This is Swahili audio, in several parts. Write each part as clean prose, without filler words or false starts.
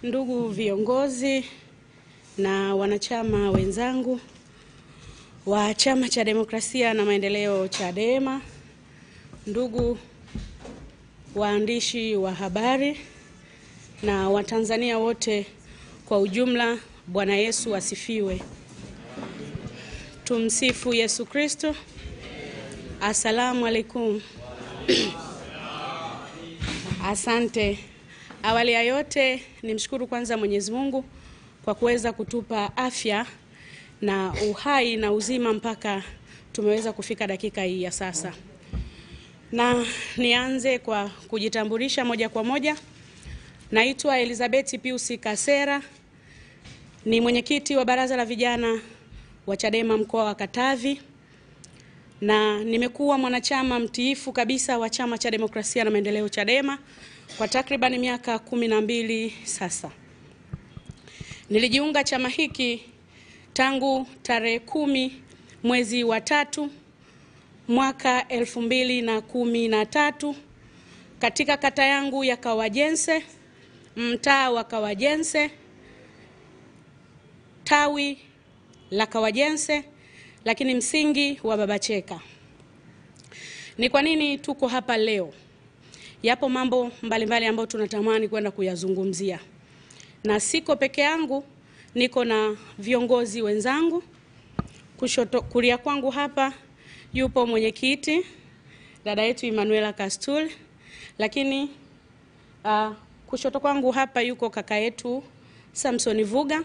Ndugu viongozi na wanachama wenzangu wa Chama cha Demokrasia na Maendeleo Chadema, ndugu waandishi wa habari na Watanzania wote kwa ujumla, Bwana Yesu asifiwe. Tumsifu Yesu Kristo. Asalamu alaikum. Asante. Awali ya yote nimshukuru kwanza Mwenyezi Mungu kwa kuweza kutupa afya na uhai na uzima mpaka tumeweza kufika dakika hii ya sasa. Na nianze kwa kujitambulisha moja kwa moja. Naitwa Elizabeth Pius Kasera, ni mwenyekiti wa Baraza la Vijana wa Chadema mkoa wa Katavi, na nimekuwa mwanachama mtiifu kabisa wa Chama cha Demokrasia na Maendeleo Chadema kwa takriban miaka 12 sasa. Nilijiunga chama hiki tangu tarehe 10 mwezi wa 3 mwaka 2013 katika kata yangu ya Kawajense, mtaa wa Kawajense, tawi la Kawajense, lakini msingi wa Babacheka. Ni kwa nini tuko hapa leo? Yapo mambo mbalimbali ambayo tunatamani kwenda kuyazungumzia. Na siko peke yangu, niko na viongozi wenzangu. Kulia kwangu hapa yupo mwenyekiti dada yetu Emanuela Kastul, lakini kushoto kwangu hapa yuko kaka yetu Samson Vuga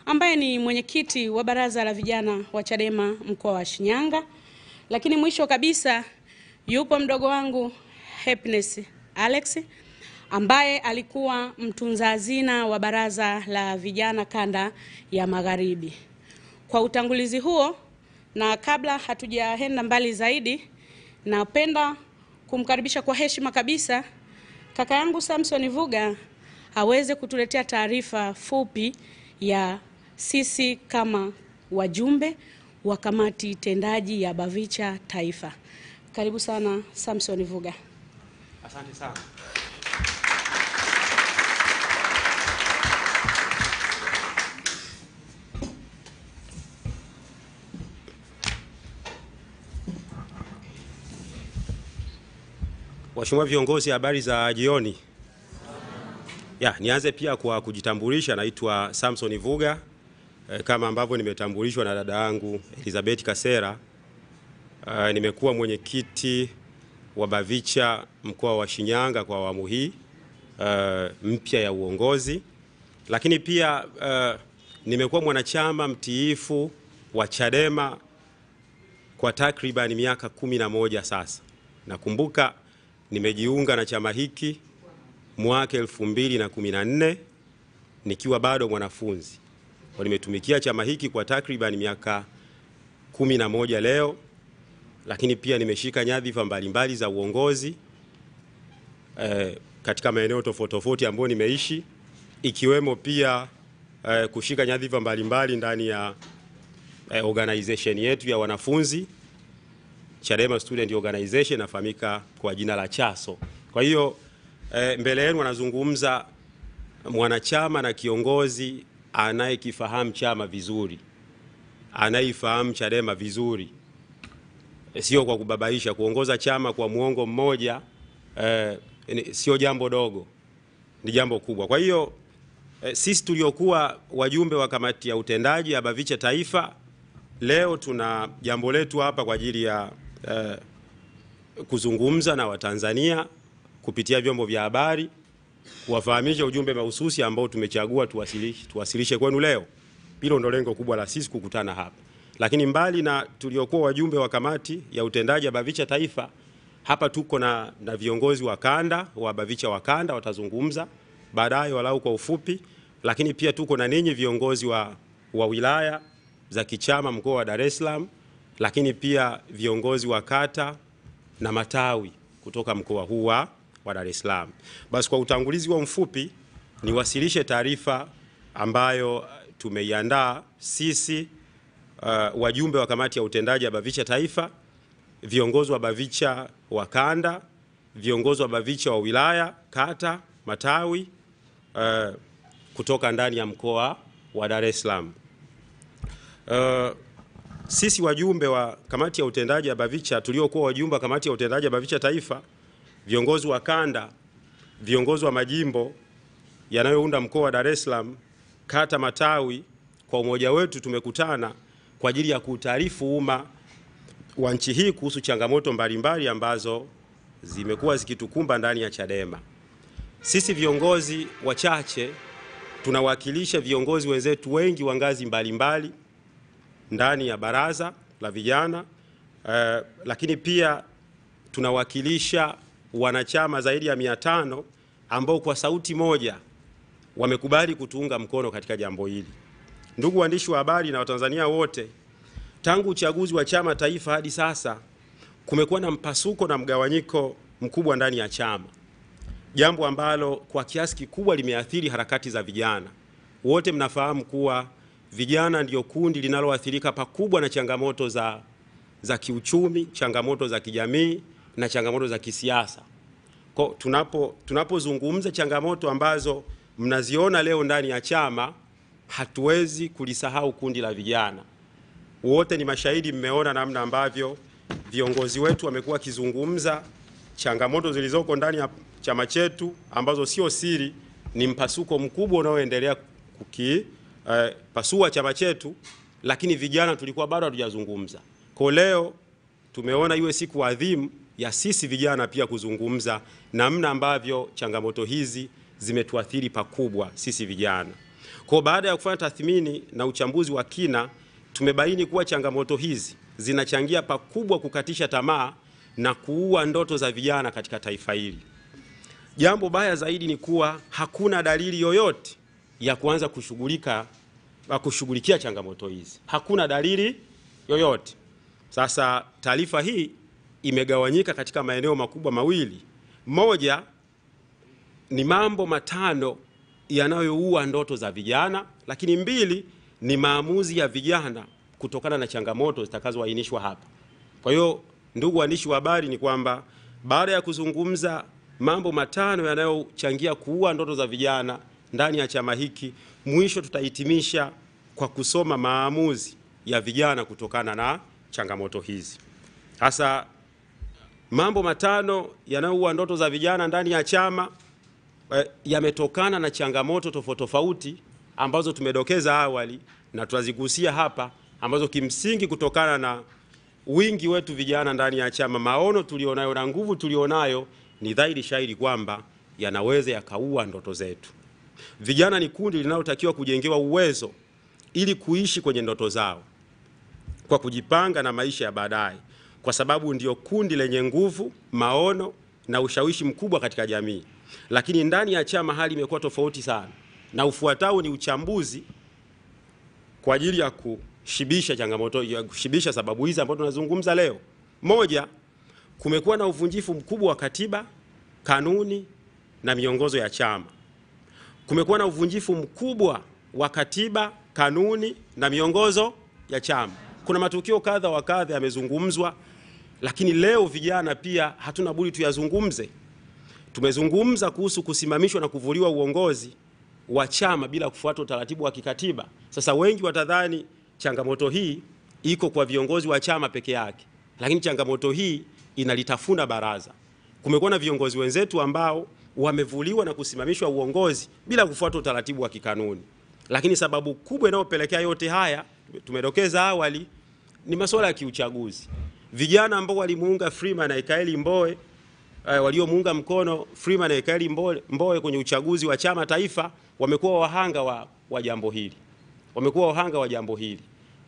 ambaye ni mwenyekiti wa Baraza la Vijana wa Chadema mkoa wa Shinyanga. Lakini mwisho kabisa yupo mdogo wangu Happiness Alex ambaye alikuwa mtunza hazina wa Baraza la Vijana kanda ya Magharibi. Kwa utangulizi huo, na kabla hatujaenda mbali zaidi, napenda kumkaribisha kwa heshima kabisa kaka yangu Samson Vuga aweze kutuletea taarifa fupi ya sisi kama wajumbe wa kamati tendaji ya BAVICHA Taifa. Karibu sana Samson Vuga. Asante sana. Waheshimiwa viongozi, habari za jioni. Nianze pia kwa kujitambulisha. Naitwa Samson Vuga, kama ambavyo nimetambulishwa na dada yangu Elizabeth Kasera. Nimekuwa mwenyekiti wa BAVICHA mkoa wa Shinyanga kwa awamu hii mpya ya uongozi, lakini pia nimekuwa mwanachama mtiifu wa Chadema kwa takriban miaka 11 sasa. Nakumbuka nimejiunga na chama hiki mwaka 2014 nikiwa bado mwanafunzi. Nimetumikia chama hiki kwa takriban miaka 11 leo, lakini pia nimeshika nyadhifa mbalimbali za uongozi katika maeneo tofauti tofauti ambayo nimeishi, ikiwemo pia kushika nyadhifa mbalimbali ndani ya organization yetu ya wanafunzi, Chadema Student Organization, nafahamika kwa jina la CHASO. Kwa hiyo mbele yenu wanazungumza mwanachama na kiongozi anayekifahamu chama vizuri, anaifahamu Chadema vizuri. Sio kwa kubabaisha. Kuongoza chama kwa muongo mmoja sio jambo dogo, ni jambo kubwa. Kwa hiyo sisi tuliokuwa wajumbe wa kamati ya utendaji ya BAVICHA Taifa, leo tuna jambo letu hapa kwa ajili ya kuzungumza na Watanzania kupitia vyombo vya habari, kuwafahamisha ujumbe mahususi ambao tumechagua tuwasilishe kwenu leo. Hilo ndio lengo kubwa la sisi kukutana hapa. Lakini mbali na tuliokuwa wajumbe wa kamati ya utendaji ya BAVICHA Taifa, hapa tuko na viongozi wa kanda wa BAVICHA wa kanda, watazungumza baadaye walau kwa ufupi. Lakini pia tuko na ninyi viongozi wa wilaya za kichama mkoa wa Dar es Salaam, lakini pia viongozi wa kata na matawi kutoka mkoa huu wa Dar es Salaam. Basi kwa utangulizi wa mfupi niwasilishe taarifa ambayo tumeiandaa sisi wajumbe wa kamati ya utendaji ya BAVICHA Taifa, viongozi wa BAVICHA wa kanda, viongozi wa BAVICHA wa wilaya, kata, matawi kutoka ndani ya mkoa wa Dar es Salaam. Sisi wajumbe wa kamati ya utendaji ya BAVICHA tuliokuwa wajumbe wa kamati ya utendaji ya BAVICHA taifa, viongozi wa kanda, viongozi wa majimbo yanayounda mkoa wa Dar es Salaam, kata, matawi, kwa umoja wetu tumekutana kwa ajili ya kutaarifu umma wa nchi hii kuhusu changamoto mbalimbali ambazo zimekuwa zikitukumba ndani ya Chadema. Sisi viongozi wachache tunawakilisha viongozi wenzetu wengi wa ngazi mbalimbali ndani ya baraza la vijana, lakini pia tunawakilisha wanachama zaidi ya 500 ambao kwa sauti moja wamekubali kutuunga mkono katika jambo hili. Ndugu waandishi wa habari na Watanzania wote, tangu uchaguzi wa chama taifa hadi sasa kumekuwa na mpasuko na mgawanyiko mkubwa ndani ya chama, jambo ambalo kwa kiasi kikubwa limeathiri harakati za vijana. Wote mnafahamu kuwa vijana ndio kundi linaloathirika pakubwa na changamoto za kiuchumi, changamoto za kijamii na changamoto za kisiasa. Kwa tunapozungumza changamoto ambazo mnaziona leo ndani ya chama, hatuwezi kulisahau kundi la vijana. Wote ni mashahidi, mmeona namna ambavyo viongozi wetu wamekuwa wakizungumza changamoto zilizoko ndani ya chama chetu ambazo sio siri, ni mpasuko mkubwa unaoendelea pasua chama chetu, lakini vijana tulikuwa bado hatujazungumza. Kwa leo tumeona iwe siku adhimu ya sisi vijana pia kuzungumza namna ambavyo changamoto hizi zimetuathiri pakubwa sisi vijana. Kwa baada ya kufanya tathmini na uchambuzi wa kina, tumebaini kuwa changamoto hizi zinachangia pakubwa kukatisha tamaa na kuua ndoto za vijana katika taifa hili. Jambo baya zaidi ni kuwa hakuna dalili yoyote ya kuanza kushughulikia changamoto hizi. Hakuna dalili yoyote. Sasa taarifa hii imegawanyika katika maeneo makubwa mawili. Moja ni mambo 5 yanayoua ndoto za vijana, lakini 2 ni maamuzi ya vijana kutokana na changamoto zitakazoainishwa hapa. Kwa hiyo ndugu waandishi wa habari, ni kwamba baada ya kuzungumza mambo 5 yanayochangia kuua ndoto za vijana ndani ya chama hiki, mwisho tutahitimisha kwa kusoma maamuzi ya vijana kutokana na changamoto hizi. Hasa mambo 5 yanayoua ndoto za vijana ndani ya chama yametokana na changamoto tofauti ambazo tumedokeza awali na tutazigusia hapa, ambazo kimsingi kutokana na wingi wetu vijana ndani ya chama, maono tulionayo na nguvu tulionayo, ni dhahiri shahiri kwamba yanaweza yakaua ndoto zetu. Vijana ni kundi linalotakiwa kujengewa uwezo ili kuishi kwenye ndoto zao kwa kujipanga na maisha ya baadaye, kwa sababu ndio kundi lenye nguvu, maono na ushawishi mkubwa katika jamii. Lakini ndani ya chama hali imekuwa tofauti sana, na ufuatao ni uchambuzi kwa ajili ya kushibisha changamoto, ya kushibisha sababu hizi ambazo tunazungumza leo. Moja, kumekuwa na uvunjifu mkubwa wa katiba, kanuni na miongozo ya chama. Kumekuwa na uvunjifu mkubwa wa katiba, kanuni na miongozo ya chama. Kuna matukio kadha wa kadha yamezungumzwa, lakini leo vijana pia hatuna budi tuyazungumze. Tumezungumza kuhusu kusimamishwa na kuvuliwa uongozi wa chama bila kufuata utaratibu wa kikatiba. Sasa wengi watadhani changamoto hii iko kwa viongozi wa chama peke yake, lakini changamoto hii inalitafuna baraza. Kumekuwa na viongozi wenzetu ambao wamevuliwa na kusimamishwa uongozi bila kufuata utaratibu wa kikanuni. Lakini sababu kubwa inayopelekea yote haya tumedokeza awali ni masuala ya kiuchaguzi. Vijana ambao walimuunga Freeman na Ikaeli Mbowe, waliomuunga mkono Freeman na Ikaeli Mbowe kwenye uchaguzi wa chama taifa, wamekuwa wahanga wa jambo hili. Wamekuwa wahanga wa jambo hili.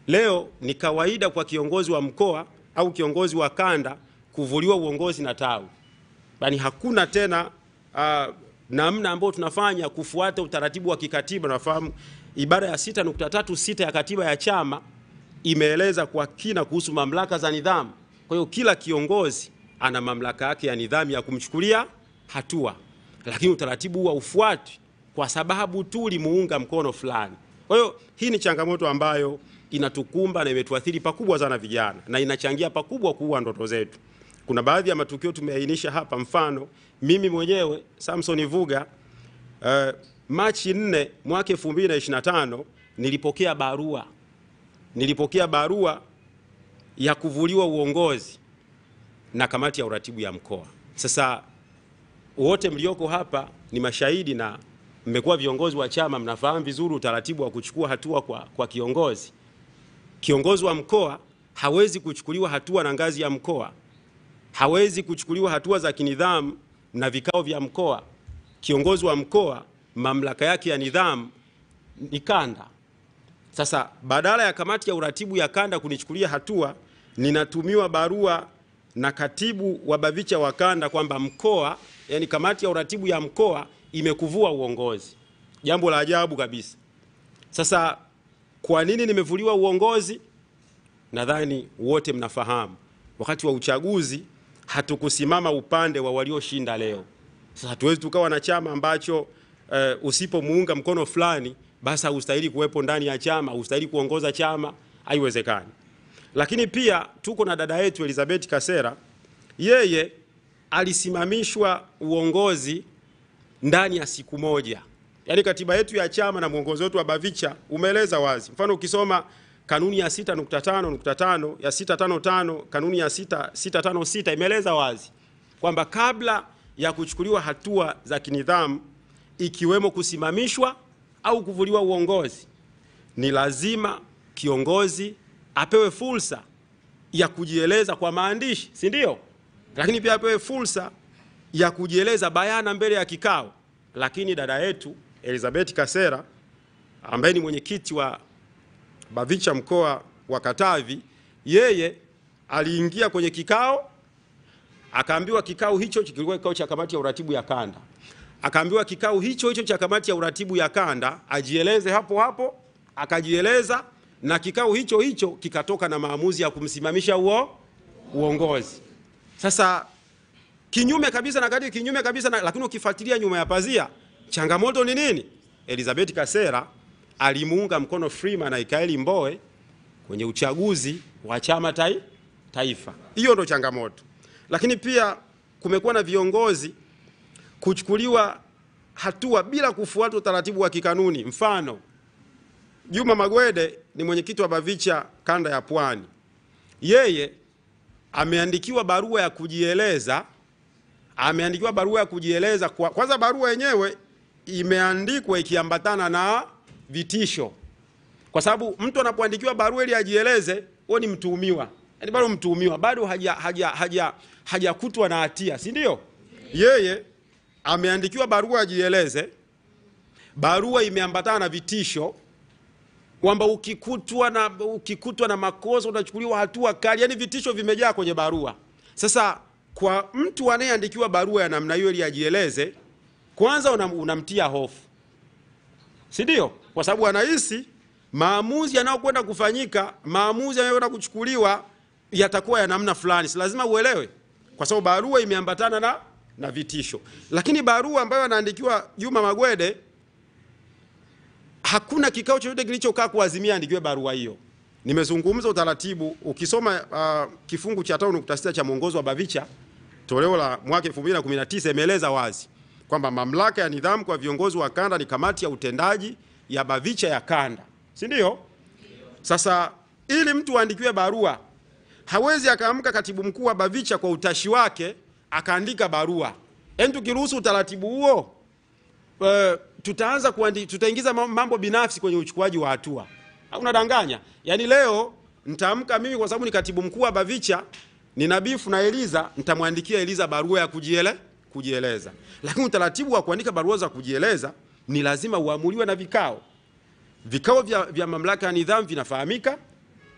Leo ni kawaida kwa kiongozi wa mkoa au kiongozi wa kanda kuvuliwa uongozi na tawi. Bali hakuna tena namna ambayo tunafanya kufuata utaratibu wa kikatiba. Nafahamu ibara ya 6.36 ya katiba ya chama imeeleza kwa kina kuhusu mamlaka za nidhamu. Kwa hiyo kila kiongozi ana mamlaka yake ya nidhamu ya kumchukulia hatua, lakini utaratibu huwa ufuatwi kwa sababu tu limuunga mkono fulani. Kwa hiyo hii ni changamoto ambayo inatukumba na imetuathiri pakubwa sana vijana, na inachangia pakubwa kuua ndoto zetu. Kuna baadhi ya matukio tumeainisha hapa, mfano mimi mwenyewe Samson Vuga Machi 4 mwaka 2025 nilipokea barua ya kuvuliwa uongozi na kamati ya uratibu ya mkoa. Sasa wote mlioko hapa ni mashahidi na mmekuwa viongozi wa chama, mnafahamu vizuri utaratibu wa kuchukua hatua kwa kiongozi. Kiongozi wa mkoa hawezi kuchukuliwa hatua na ngazi ya mkoa, hawezi kuchukuliwa hatua za kinidhamu na vikao vya mkoa. Kiongozi wa mkoa mamlaka yake ya nidhamu ni kanda. Sasa badala ya kamati ya uratibu ya kanda kunichukulia hatua, ninatumiwa barua na katibu wa BAVICHA wa kanda kwamba mkoa, yani kamati ya uratibu ya mkoa imekuvua uongozi. Jambo la ajabu kabisa. Sasa kwa nini nimevuliwa uongozi? Nadhani wote mnafahamu. Wakati wa uchaguzi hatukusimama upande wa walioshinda leo. Sasa hatuwezi tukawa na chama ambacho usipomuunga mkono fulani basi hustahili kuwepo ndani ya chama, hustahili kuongoza chama, haiwezekani. Lakini pia tuko na dada yetu Elizabeth Kasera, yeye alisimamishwa uongozi ndani ya siku moja. Yaani katiba yetu ya chama na mwongozo wetu wa BAVICHA umeeleza wazi. Mfano ukisoma kanuni ya 6.5.5 ya 655, kanuni ya 656 imeeleza wazi kwamba kabla ya kuchukuliwa hatua za kinidhamu ikiwemo kusimamishwa au kuvuliwa uongozi, ni lazima kiongozi apewe fursa ya kujieleza kwa maandishi, si ndio? Lakini pia apewe fursa ya kujieleza bayana mbele ya kikao. Lakini dada yetu Elizabeth Kasera ambaye ni mwenyekiti wa BAVICHA mkoa wa Katavi, yeye aliingia kwenye kikao, akaambiwa kikao hicho kilikuwa kikao cha kamati ya uratibu ya kanda. Akaambiwa kikao hicho cha kamati ya uratibu ya kanda ajieleze hapo hapo, akajieleza na kikao hicho kikatoka na maamuzi ya kumsimamisha uongozi. Sasa kinyume kabisa na kadi, kinyume kabisa na, lakini ukifuatilia nyuma ya pazia changamoto ni nini? Elizabeth Kasera alimuunga mkono Freeman Aikaeli Mbowe kwenye uchaguzi wa chama taifa. Hiyo ndo changamoto. Lakini pia kumekuwa na viongozi kuchukuliwa hatua bila kufuata utaratibu wa kikanuni. Mfano, Juma Magwede ni mwenyekiti wa BAVICHA kanda ya Pwani. Yeye ameandikiwa barua ya kujieleza, kwanza barua yenyewe imeandikwa ikiambatana na vitisho. Kwa sababu mtu anapoandikiwa barua ili ajieleze, huo ni mtuhumiwa. Yaani bado mtuhumiwa, bado hajakutwa na hatia, si ndio? Yeye ameandikiwa barua ajieleze, barua imeambatana na vitisho kwamba ukikutwa na makosa utachukuliwa hatua kali. Yaani vitisho vimejaa kwenye barua. Sasa kwa mtu anayeandikiwa barua ya namna hiyo ili ajieleze, kwanza unamtia hofu, si ndio? Kwa sababu anahisi maamuzi yanayokwenda kufanyika, maamuzi yanayokwenda kuchukuliwa yatakuwa ya namna fulani. Si lazima uelewe kwa sababu barua imeambatana na vitisho. Lakini barua ambayo anaandikiwa Juma Magwede, hakuna kikao chochote kilichokaa kuazimia andikiwe barua hiyo. Nimezungumza utaratibu, ukisoma kifungu cha 5.6 cha mwongozo wa BAVICHA toleo la mwaka 2019 imeeleza wazi kwamba mamlaka ya nidhamu kwa viongozi wa kanda ni kamati ya utendaji ya BAVICHA ya kanda, si ndio? Sasa ili mtu aandikiwe barua, hawezi akaamka katibu mkuu wa BAVICHA kwa utashi wake akaandika barua. Tukiruhusu utaratibu huo, tutaingiza mambo binafsi kwenye uchukuaji wa hatua. Unadanganya. Yaani leo nitaamka mimi kwa sababu ni katibu mkuu wa BAVICHA, nina bifu na Eliza, nitamwandikia Eliza barua ya kujieleza. Lakini utaratibu wa kuandika barua za kujieleza ni lazima uamuliwe na vikao. Vikao vya mamlaka ya nidhamu vinafahamika,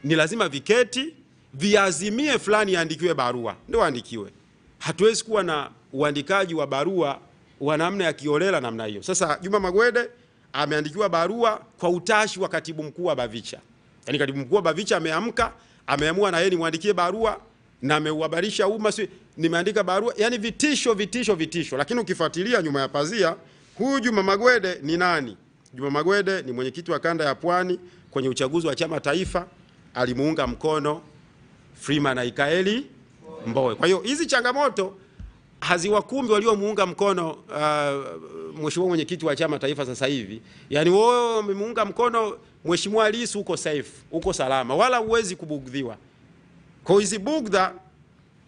ni lazima viketi, viazimie fulani yaandikiwe barua, ndio aandikiwe. Hatuwezi kuwa na uandikaji wa barua wa namna ya kiolela namna hiyo. Sasa Juma Magwede ameandikiwa barua kwa utashi wa katibu mkuu wa BAVICHA. Yaani katibu mkuu wa BAVICHA ameamua na yeye nimwandikie barua na ameuhabarisha umma, nimeandika barua. Yaani vitisho. Lakini ukifuatilia nyuma ya pazia, huyu Juma Magwede ni nani? Juma Magwede ni mwenyekiti wa kanda ya Pwani kwenye uchaguzi wa chama taifa, alimuunga mkono Freeman Aikaeli Mbowe. Kwa hiyo hizi changamoto haziwakumbi waliomuunga mkono mheshimiwa mwenyekiti wa chama taifa sasa hivi. Yani wewe umemuunga mkono Mheshimiwa Lissu, uko safe, uko salama, wala huwezi kubugdhiwa. Kwa hizi bugdha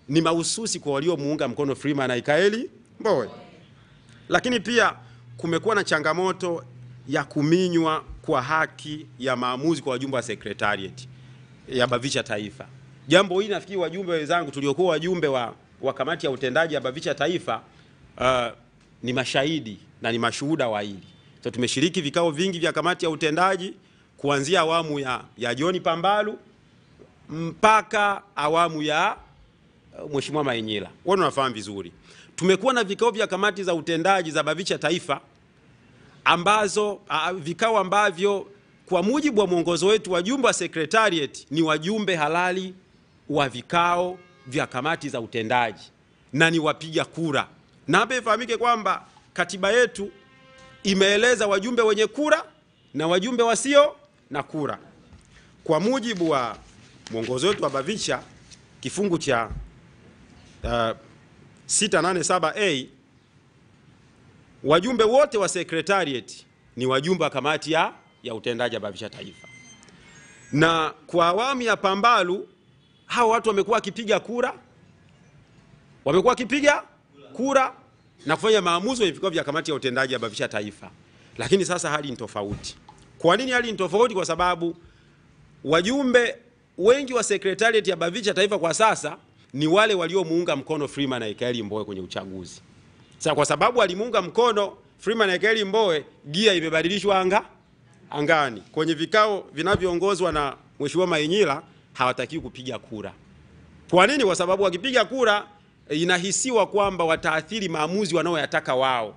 ni mahususi kwa waliomuunga mkono Freeman Aikaeli Mbowe. Lakini pia kumekuwa na changamoto ya kuminywa kwa haki ya maamuzi kwa wajumbe wa secretariat ya BAVICHA taifa. Jambo hili nafikiri wajumbe wenzangu tuliokuwa wajumbe wa kamati ya utendaji ya BAVICHA taifa ni mashahidi na ni mashuhuda wa hili. So tumeshiriki vikao vingi vya kamati ya utendaji kuanzia awamu ya John Pambalu mpaka awamu ya Mheshimiwa Mainyila. Wao wanafahamu vizuri. Tumekuwa na vikao vya kamati za utendaji za BAVICHA taifa ambazo vikao ambavyo kwa mujibu wa mwongozo wetu wajumbe wa secretariat ni wajumbe halali wa vikao vya kamati za utendaji na ni wapiga kura. Na hapa ifahamike kwamba katiba yetu imeeleza wajumbe wenye kura na wajumbe wasio na kura. Kwa mujibu wa mwongozo wetu wa BAVICHA kifungu cha 687A, wajumbe wote wa secretariat ni wajumbe wa kamati ya utendaji ya BAVICHA taifa. Na kwa awamu ya Pambalu hao watu wamekuwa wakipiga kura, na kufanya maamuzi kwenye vikao vya kamati ya utendaji ya BAVICHA taifa. Lakini sasa hali ni tofauti. Kwa nini hali ni tofauti? Kwa sababu wajumbe wengi wa secretariat ya BAVICHA taifa kwa sasa ni wale waliomuunga mkono Freeman Aikaeli Mbowe kwenye uchaguzi. Sasa kwa sababu alimuunga mkono Freeman Aikaeli Mbowe, gia imebadilishwa angani. Kwenye vikao vinavyoongozwa na Mheshimiwa Mainyila hawatakiwi kupiga kura. Kwa nini? Kwa sababu wakipiga kura inahisiwa kwamba wataathiri maamuzi wanaoyataka wao.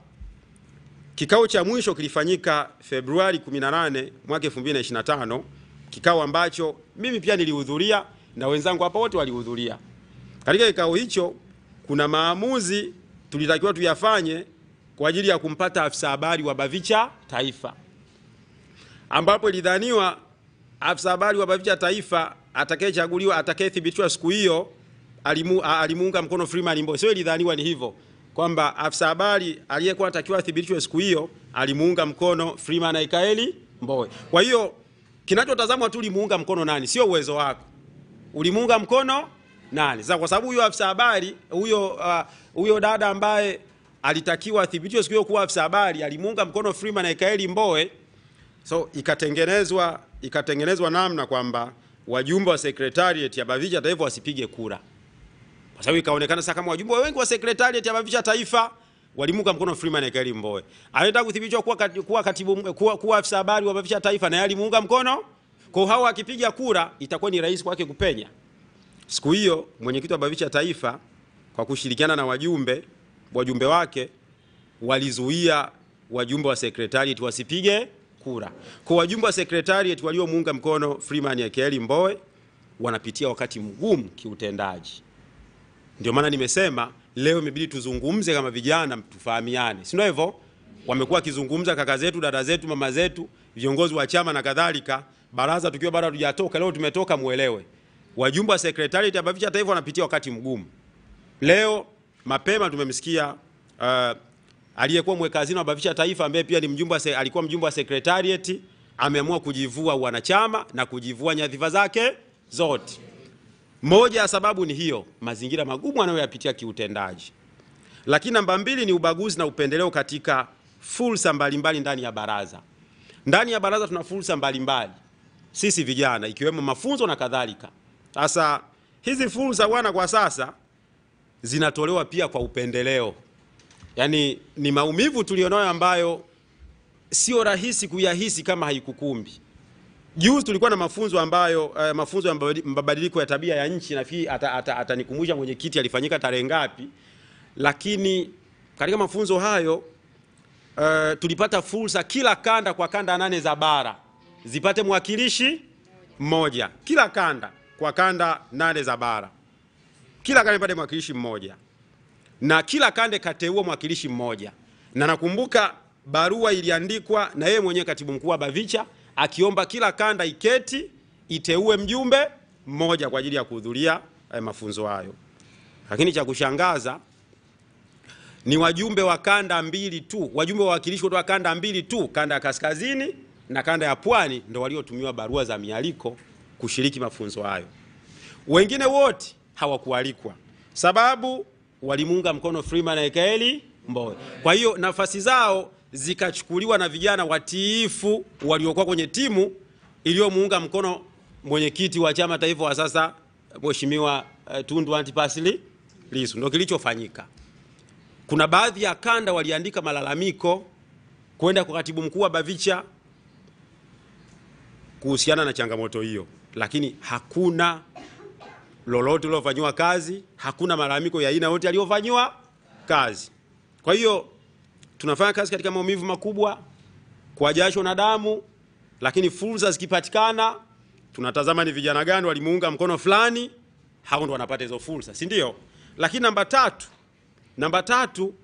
Kikao cha mwisho kilifanyika Februari 18 mwaka 2025, kikao ambacho mimi pia nilihudhuria na wenzangu hapa wote walihudhuria. Katika kikao hicho kuna maamuzi tulitakiwa tuyafanye kwa ajili ya kumpata afisa habari wa BAVICHA taifa, ambapo ilidhaniwa afisa habari wa BAVICHA taifa atakayechaguliwa, atakayethibitishwa siku hiyo alimuunga mkono Freeman Mbowe. Sio ilidhaniwa ni hivyo kwamba afisa habari aliyekuwa atakiwa athibitishwe siku hiyo alimuunga mkono Freeman Aikaeli Mbowe. Kwa hiyo kinachotazamwa tu ulimuunga mkono nani, sio uwezo wako. Ulimuunga mkono nani? Sasa kwa sababu huyo afisa habari huyo dada ambaye alitakiwa athibitishwe siku hiyo kuwa afisa habari alimuunga mkono Freeman Aikaeli Mbowe, so ikatengenezwa namna kwamba wajumbe wa secretariat ya BAVICHA taifa wasipige kura. Kwa sababu ikaonekana sasa kama wajumbe wengi wa secretariat ya BAVICHA taifa walimuunga mkono Freeman Aikaeli Mbowe. Anataka kuthibitishwa kuwa afisa habari wa BAVICHA taifa na yeye alimuunga mkono. Kwa hao akipiga kura itakuwa ni rahisi kwake kupenya. Siku hiyo mwenyekiti wa BAVICHA taifa kwa kushirikiana na wajumbe wake walizuia wajumbe wa secretariat wasipige kura. Kwa wajumbe wa secretariat waliomuunga mkono Freeman Aikaeli Mbowe wanapitia wakati mgumu kiutendaji. Ndio maana nimesema leo imebidi tuzungumze kama vijana, tufahamiane. Si ndio hivyo? Wamekuwa kizungumza kaka zetu, dada zetu, mama zetu, viongozi wa chama na kadhalika, baraza tukiwa bado hatujatoka. Leo tumetoka, muelewe. Wajumbe wa secretariat ya BAVICHA taifa wanapitia wakati mgumu. Leo mapema tumemsikia aliyekuwa mweka hazina wa BAVICHA taifa ambaye pia ni alikuwa mjumbe wa secretariat ameamua kujivua wanachama na kujivua nyadhifa zake zote. Moja ya sababu ni hiyo, mazingira magumu anayoyapitia kiutendaji. Lakini namba mbili ni ubaguzi na upendeleo katika fursa mbalimbali ndani ya baraza. Ndani ya baraza tuna fursa mbalimbali sisi vijana, ikiwemo mafunzo na kadhalika. Sasa hizi fursa bwana kwa sasa zinatolewa pia kwa upendeleo. Yaani ni maumivu tulionayo ambayo sio rahisi kuyahisi kama haikukumbi. Juzi tulikuwa na mafunzo ambayo mafunzo ya mabadiliko ya tabia ya nchi, nafikiri atanikumbusha mwenyekiti alifanyika tarehe ngapi, lakini katika mafunzo hayo tulipata fursa kila kanda kwa kanda 8 za bara zipate mwakilishi mmoja. Kila kanda kwa kanda 8 za bara, kila kanda ipate mwakilishi mmoja, na kila kanda kateua mwakilishi mmoja. Na nakumbuka barua iliandikwa na yeye mwenyewe katibu mkuu wa BAVICHA akiomba kila kanda iketi iteue mjumbe mmoja kwa ajili ya kuhudhuria mafunzo hayo. Lakini cha kushangaza ni wajumbe wa kanda mbili tu, wajumbe wa wakilishi kutoka kanda mbili tu, kanda ya kaskazini na kanda ya pwani, ndio waliotumiwa barua za mialiko kushiriki mafunzo hayo. Wengine wote hawakualikwa, sababu walimuunga mkono Freeman Aikaeli Mbowe. Kwa hiyo nafasi zao zikachukuliwa na vijana watiifu waliokuwa kwenye timu iliyomuunga mkono mwenyekiti wa chama taifa wa sasa Mheshimiwa Tundu Antipas Lissu. Ndio kilichofanyika. Kuna baadhi ya kanda waliandika malalamiko kwenda kwa katibu mkuu wa Bavicha kuhusiana na changamoto hiyo, lakini hakuna lolote lilofanywa kazi, hakuna malalamiko ya aina yote yaliyofanywa kazi. Kwa hiyo tunafanya kazi katika maumivu makubwa, kwa jasho na damu, lakini fursa zikipatikana tunatazama ni vijana gani walimuunga mkono fulani, hao ndio wanapata hizo fursa, si ndio? Lakini namba tatu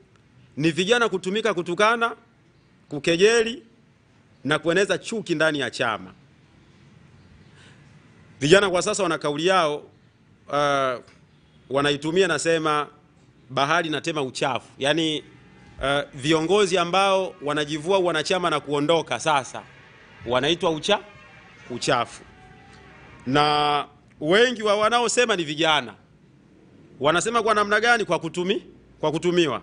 ni vijana kutumika kutukana, kukejeli na kueneza chuki ndani ya chama. Vijana kwa sasa wana kauli yao, wanaitumia nasema bahari na tema uchafu. Yaani viongozi ambao wanajivua wanachama na kuondoka sasa wanaitwa uchafu. Na wengi wa wanaosema ni vijana. Wanasema kwa namna gani? Kwa kutumiwa.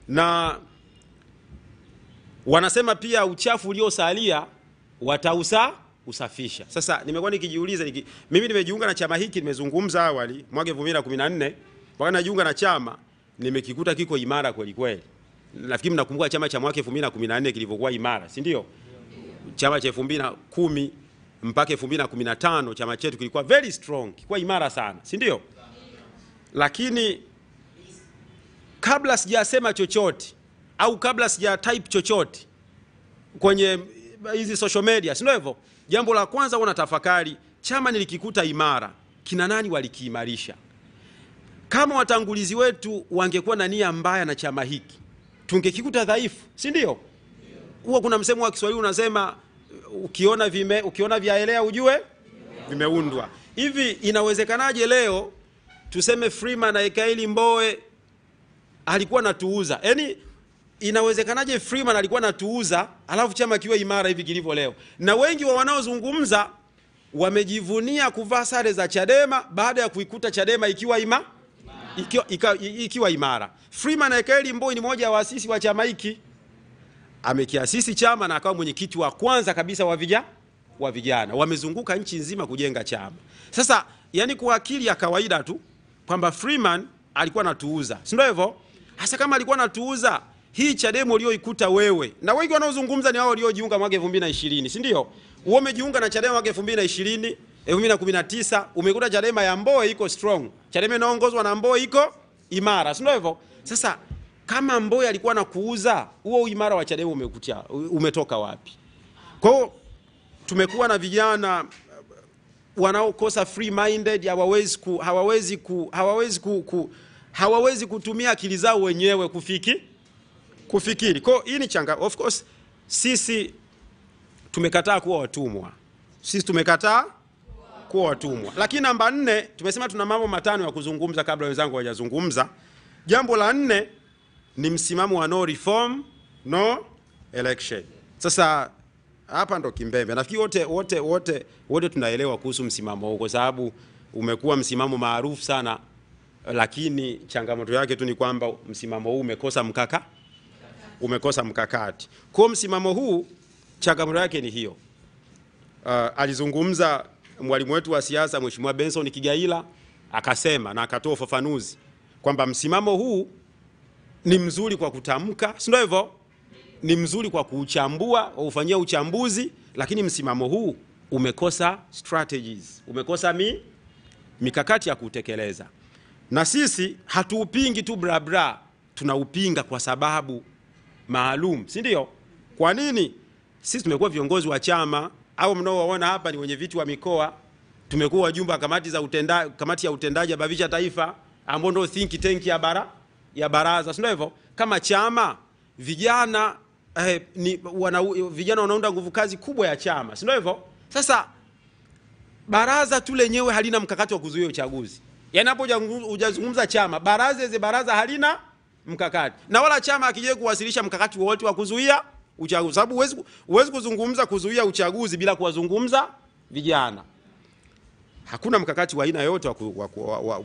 Na wanasema pia uchafu uliosalia usafisha. Sasa nimekuwa nikijiuliza, mimi nimejiunga na chama hiki, nimezungumza awali mwaka 2014, wakati najiunga na chama nimekikuta kiko imara kweli kweli. Nafikiri mnakumbuka chama cha mwaka 2014 kilivyokuwa imara, si ndio? Chama cha 2010 mpaka 2015 chama chetu kilikuwa very strong, kilikuwa imara sana, si ndio? Lakini kabla sijasema chochote au kabla sija type chochote kwenye hizi social media, si ndio hivyo? Jambo la kwanza unatafakari, chama nilikikuta imara, kina nani walikiimarisha? Kama watangulizi wetu wangekuwa na nia mbaya na chama hiki, tungekikuta dhaifu, si ndio? Huwa kuna msemo wa Kiswahili unasema ukiona vyaelea ujue vimeundwa. Hivi inawezekanaje leo tuseme Freeman Aikaeli Mbowe alikuwa natuuza? Yaani inawezekanaje Freeman alikuwa natuuza alafu chama kiwe imara hivi kilivyo leo? Na wengi wa wanaozungumza wamejivunia kuvaa sare za Chadema baada ya kuikuta Chadema ikiwa imara. Freeman Aikaeli Mbowe ni mmoja wa waasisi wa chama hiki. Amekiasisi chama na akawa mwenyekiti wa kwanza kabisa wa vijana. Wamezunguka nchi nzima kujenga chama. Sasa yani kwa akili ya kawaida tu kwamba Freeman alikuwa anatuuza, si ndio hivyo? Hasa kama alikuwa anatuuza, hii Chadema ulioikuta wewe, na wengi wanaozungumza ni hao waliojiunga mwaka 2020, si ndio? Wewe umejiunga na Chadema mwaka 2020, 2019, umekuta Chadema ya Mbowe iko strong. Chadema inaongozwa na Mbowe iko imara, si ndio hivyo? Sasa kama Mbowe alikuwa anakuuza, huo uimara wa Chadema umetoka wapi? Kwa hiyo tumekuwa na vijana wanaokosa free minded, hawawezi kutumia akili zao wenyewe kufikiri. Kwa hiyo hii ni of course sisi tumekataa kuwa watumwa. Lakini namba 4, tumesema tuna mambo matano ya kuzungumza kabla wenzangu hawajazungumza. Jambo la 4 ni msimamo wa no reform no election. Sasa hapa ndo kimbembe. Nafikiri wote tunaelewa kuhusu msimamo huo, kwa sababu umekuwa msimamo maarufu sana, lakini changamoto yake tu ni kwamba msimamo huu umekosa mkakati. Kwa msimamo huu changamoto yake ni hiyo. Alizungumza mwalimu wetu wa siasa Mheshimiwa Benson Kigaila, akasema na akatoa ufafanuzi kwamba msimamo huu ni mzuri kwa kutamka, si ndio hivyo? Ni mzuri kwa kuchambua, ufanyia uchambuzi, lakini msimamo huu umekosa strategies, umekosa mikakati ya kutekeleza. Na sisi hatuupingi tu bra bra, tunaupinga kwa sababu maalum, si ndio? Kwa nini? Sisi tumekuwa viongozi wa chama, au mnaowaona hapa ni wenye viti wa mikoa, tumekuwa wajumbe wa kamati ya utendaji ya Bavicha Taifa, ambao ndio think tank ya baraza, si ndio hivyo? Kama chama vijana vijana wanaunda nguvu kazi kubwa ya chama, si ndio hivyo? Sasa baraza tu lenyewe halina mkakati wa kuzuia uchaguzi. Yaani hapo hujazungumza chama, baraza halina mkakati, na wala chama akije kuwasilisha mkakati wote wa kuzuia uchaguzi, sababu huwezi kuzungumza kuzuia uchaguzi bila kuwazungumza vijana. Hakuna mkakati wa aina yote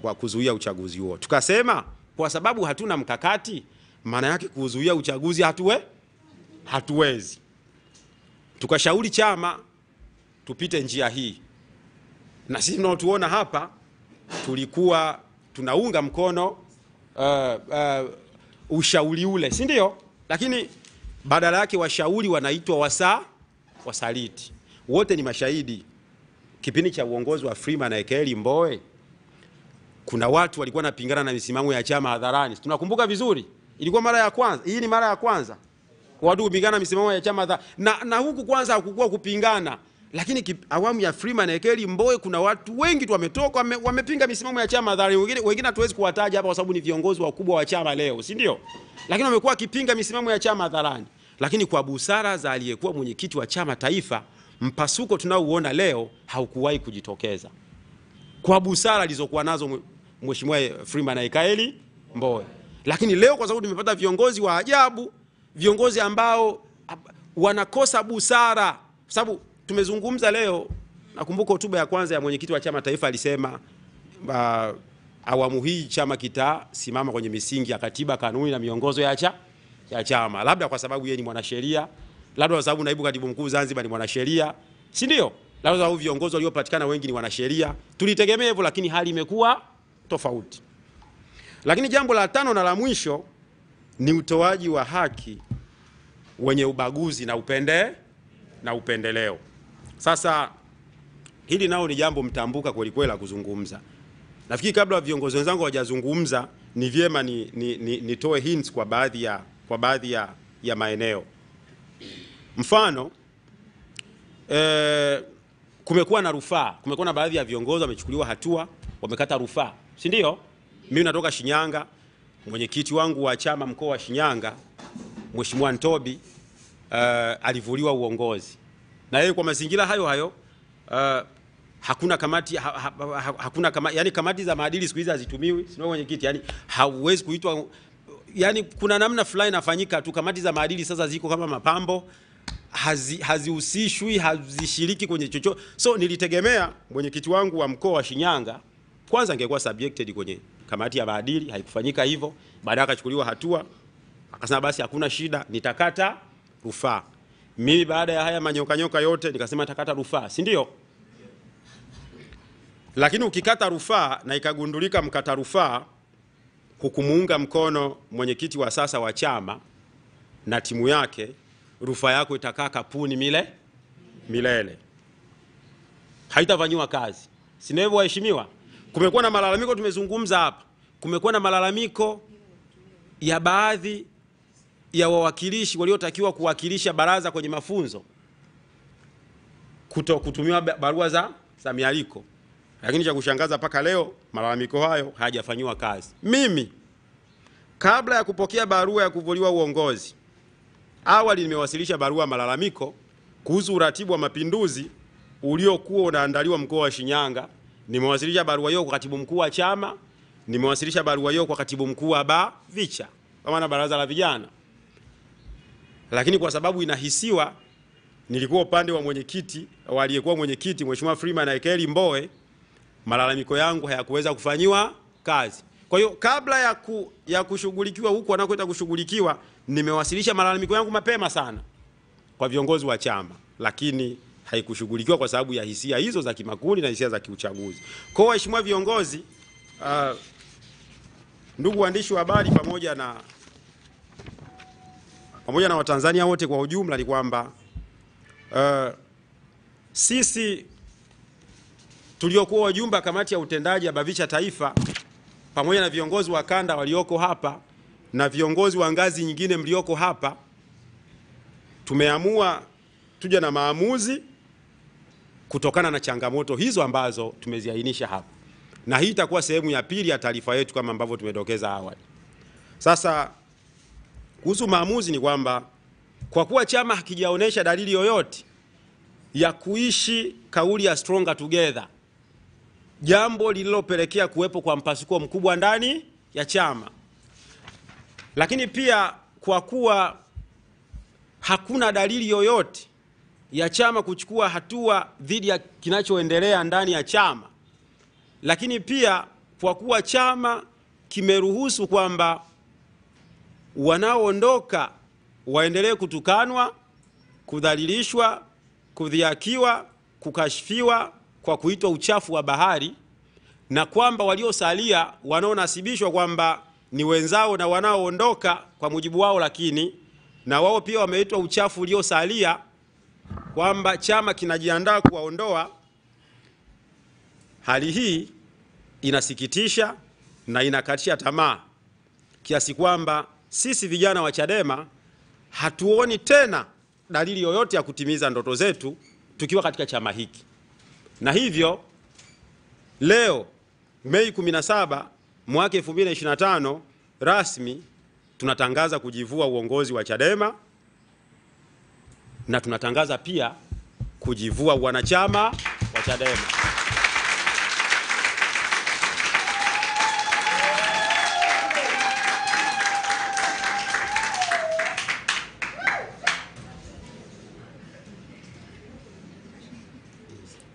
wa kuzuia uchaguzi huo. Tukasema kwa sababu hatuna mkakati, maana yake kuzuia uchaguzi hatuwezi. Tukashauri chama tupite njia hii, na sisi tunaotuona hapa tulikuwa tunaunga mkono ushauri ule, si ndio? Lakini badala yake washauri wanaitwa wasaliti. Wote ni mashahidi. Kipindi cha uongozi wa Freeman Aikaeli Mbowe, kuna watu walikuwa napingana na misimamo ya chama hadharani. Tunakumbuka vizuri. Ilikuwa mara ya kwanza. Hii ni mara ya kwanza watu kupingana misimamo ya chama na huku kwanza hakukuwa kupingana. Lakini awamu ya Freeman Aikaeli Mbowe kuna watu wengi tu wametoka wamepinga misimamo ya chama hadharani. Wengine hatuwezi kuwataja hapa kwa sababu ni viongozi wakubwa wa chama leo, si ndio? Lakini wamekuwa kipinga misimamo ya chama hadharani. Lakini kwa busara za aliyekuwa mwenyekiti wa chama taifa, mpasuko tunaouona leo haukuwahi kujitokeza. Kwa busara alizokuwa nazo Mheshimiwa Freeman Aikaeli Mbowe. Lakini leo kwa sababu tumepata viongozi wa ajabu, viongozi ambao wanakosa busara. Sababu tumezungumza leo, nakumbuka hotuba ya kwanza ya mwenyekiti wa chama taifa alisema awamu hii chama kitasimama kwenye misingi ya katiba, kanuni na miongozo ya chama. Labda kwa sababu yeye ni mwanasheria, labda kwa sababu naibu katibu mkuu Zanzibar ni mwanasheria, si ndio? Labda kwa sababu viongozi waliopatikana wengi ni wanasheria. Tulitegemea hivyo, lakini hali imekuwa tofauti. Lakini jambo la tano na la mwisho ni utoaji wa haki wenye ubaguzi na upendeleo. Sasa hili nao ni jambo mtambuka kweli kweli la kuzungumza. Nafikiri kabla viongozi wenzangu hawajazungumza ni vyema nitoe hints kwa baadhi ya maeneo. Mfano, kumekuwa na rufaa, kumekuwa na baadhi ya viongozi wamechukuliwa hatua, wamekata rufaa, si ndio? Mimi natoka Shinyanga, mwenyekiti wangu wa chama mkoa wa Shinyanga, Mheshimiwa Ntobi, alivuliwa uongozi. Na yeye kwa mazingira hayo hakuna kamati yani kamati za maadili siku hizi hazitumiwi, sio mwenyekiti, yani hauwezi kuitwa, yani kuna namna fulani inafanyika tu. Kamati za maadili sasa ziko kama mapambo, hazihusishwi, hazishiriki kwenye chochote. So nilitegemea mwenyekiti wangu wa mkoa wa Shinyanga kwanza angekuwa subjected kwenye kamati ya maadili, haikufanyika hivyo. Baadaye akachukuliwa hatua, akasema basi hakuna shida, nitakata rufaa. Mimi baada ya haya manyoka yote nikasema nitakata rufaa, si ndio? Lakini ukikata rufaa na ikagundulika mkata rufaa hukumuunga mkono mwenyekiti wa sasa wa chama na timu yake, rufaa yako itakaa kapuni milele. Haitafanywa kazi. Si ndio hivyo waheshimiwa? Kumekuwa na malalamiko, tumezungumza hapa. Kumekuwa na malalamiko ya baadhi ya wawakilishi waliotakiwa kuwakilisha baraza kwenye mafunzo kutumiwa barua za mialiko. Lakini cha kushangaza paka leo malalamiko hayo hayajafanywa kazi. Mimi kabla ya kupokea barua ya kuvuliwa uongozi, awali nimewasilisha barua malalamiko kuhusu uratibu wa mapinduzi uliokuwa unaandaliwa mkoa wa Shinyanga. Nimewasilisha barua hiyo kwa katibu mkuu wa chama, nimewasilisha barua hiyo kwa katibu mkuu wa BAVICHA kama na baraza la vijana. Lakini kwa sababu inahisiwa nilikuwa upande wa mwenyekiti, aliyekuwa mwenyekiti Mheshimiwa Freeman Aikaeli Mbowe, malalamiko yangu hayakuweza kufanyiwa kazi. Kwa hiyo kabla ya kushughulikiwa huko wanakoenda kushughulikiwa, nimewasilisha malalamiko yangu mapema sana kwa viongozi wa chama, lakini haikushughulikiwa kwa sababu ya hisia hizo za kimakundi na hisia za kiuchaguzi. Kwa hiyo waheshimiwa viongozi, ndugu waandishi wa habari, pamoja na Watanzania wote kwa ujumla, ni kwamba sisi tuliokuwa wajumbe kamati ya utendaji ya BAVICHA taifa, pamoja na viongozi wa kanda walioko hapa na viongozi wa ngazi nyingine mlioko hapa, tumeamua tuje na maamuzi kutokana na changamoto hizo ambazo tumeziainisha hapa. Na hii itakuwa sehemu ya pili ya taarifa yetu kama ambavyo tumedokeza awali. Sasa kuhusu maamuzi ni kwamba kwa kuwa chama hakijaonesha dalili yoyote ya kuishi kauli ya stronger together, jambo lililopelekea kuwepo kwa mpasuko mkubwa ndani ya chama, Lakini pia kwa kuwa hakuna dalili yoyote ya chama kuchukua hatua dhidi ya kinachoendelea ndani ya chama, lakini pia kwa kuwa chama kimeruhusu kwamba wanaoondoka waendelee kutukanwa, kudhalilishwa, kudhiakiwa, kukashifiwa kwa kuitwa uchafu wa bahari, na kwamba waliosalia wanaonasibishwa kwamba ni wenzao na wanaoondoka kwa mujibu wao, lakini na wao pia wameitwa uchafu uliosalia, kwamba chama kinajiandaa kuwaondoa. Hali hii inasikitisha na inakatisha tamaa, kiasi kwamba sisi vijana wa Chadema hatuoni tena dalili yoyote ya kutimiza ndoto zetu tukiwa katika chama hiki. Na hivyo leo Mei 17 mwaka 2025 rasmi tunatangaza kujivua uongozi wa Chadema, na tunatangaza pia kujivua wanachama wa Chadema.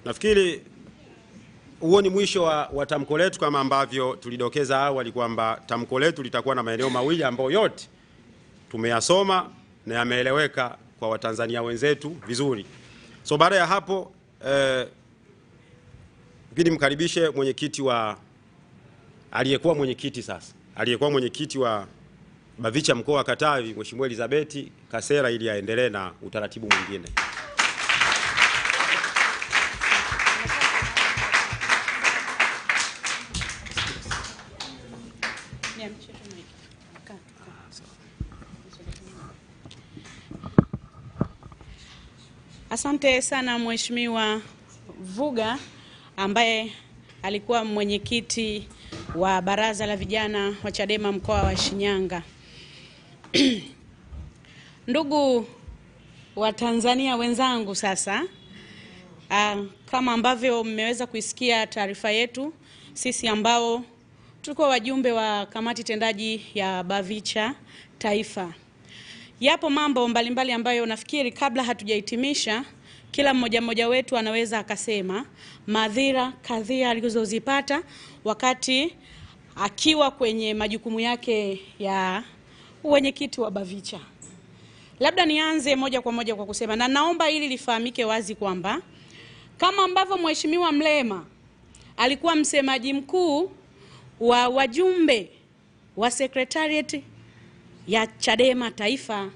Nafikiri huo ni mwisho wa tamko letu, kama ambavyo tulidokeza awali kwamba tamko letu litakuwa na maeneo mawili ambayo yote tumeyasoma na yameeleweka kwa Watanzania wenzetu vizuri. So baada ya hapo pili mkaribishe mwenyekiti wa aliyekuwa mwenyekiti wa BAVICHA mkoa wa Katavi, Mheshimiwa Elizabeth Kasera, ili aendelee na utaratibu mwingine. Asante sana Mheshimiwa Vuga ambaye alikuwa mwenyekiti wa Baraza la Vijana wa Chadema mkoa wa Shinyanga. Ndugu wa Tanzania wenzangu, sasa kama ambavyo mmeweza kuisikia taarifa yetu, sisi ambao tulikuwa wajumbe wa kamati tendaji ya BAVICHA Taifa, yapo mambo mbalimbali ambayo nafikiri kabla hatujahitimisha kila mmoja wetu anaweza akasema madhira kadhia alizozipata wakati akiwa kwenye majukumu yake ya uwenyekiti wa BAVICHA. Labda nianze moja kwa moja kwa kusema, na naomba ili lifahamike wazi kwamba kama ambavyo Mheshimiwa Mlema alikuwa msemaji mkuu wa wajumbe wa Secretariat ya Chadema Taifa,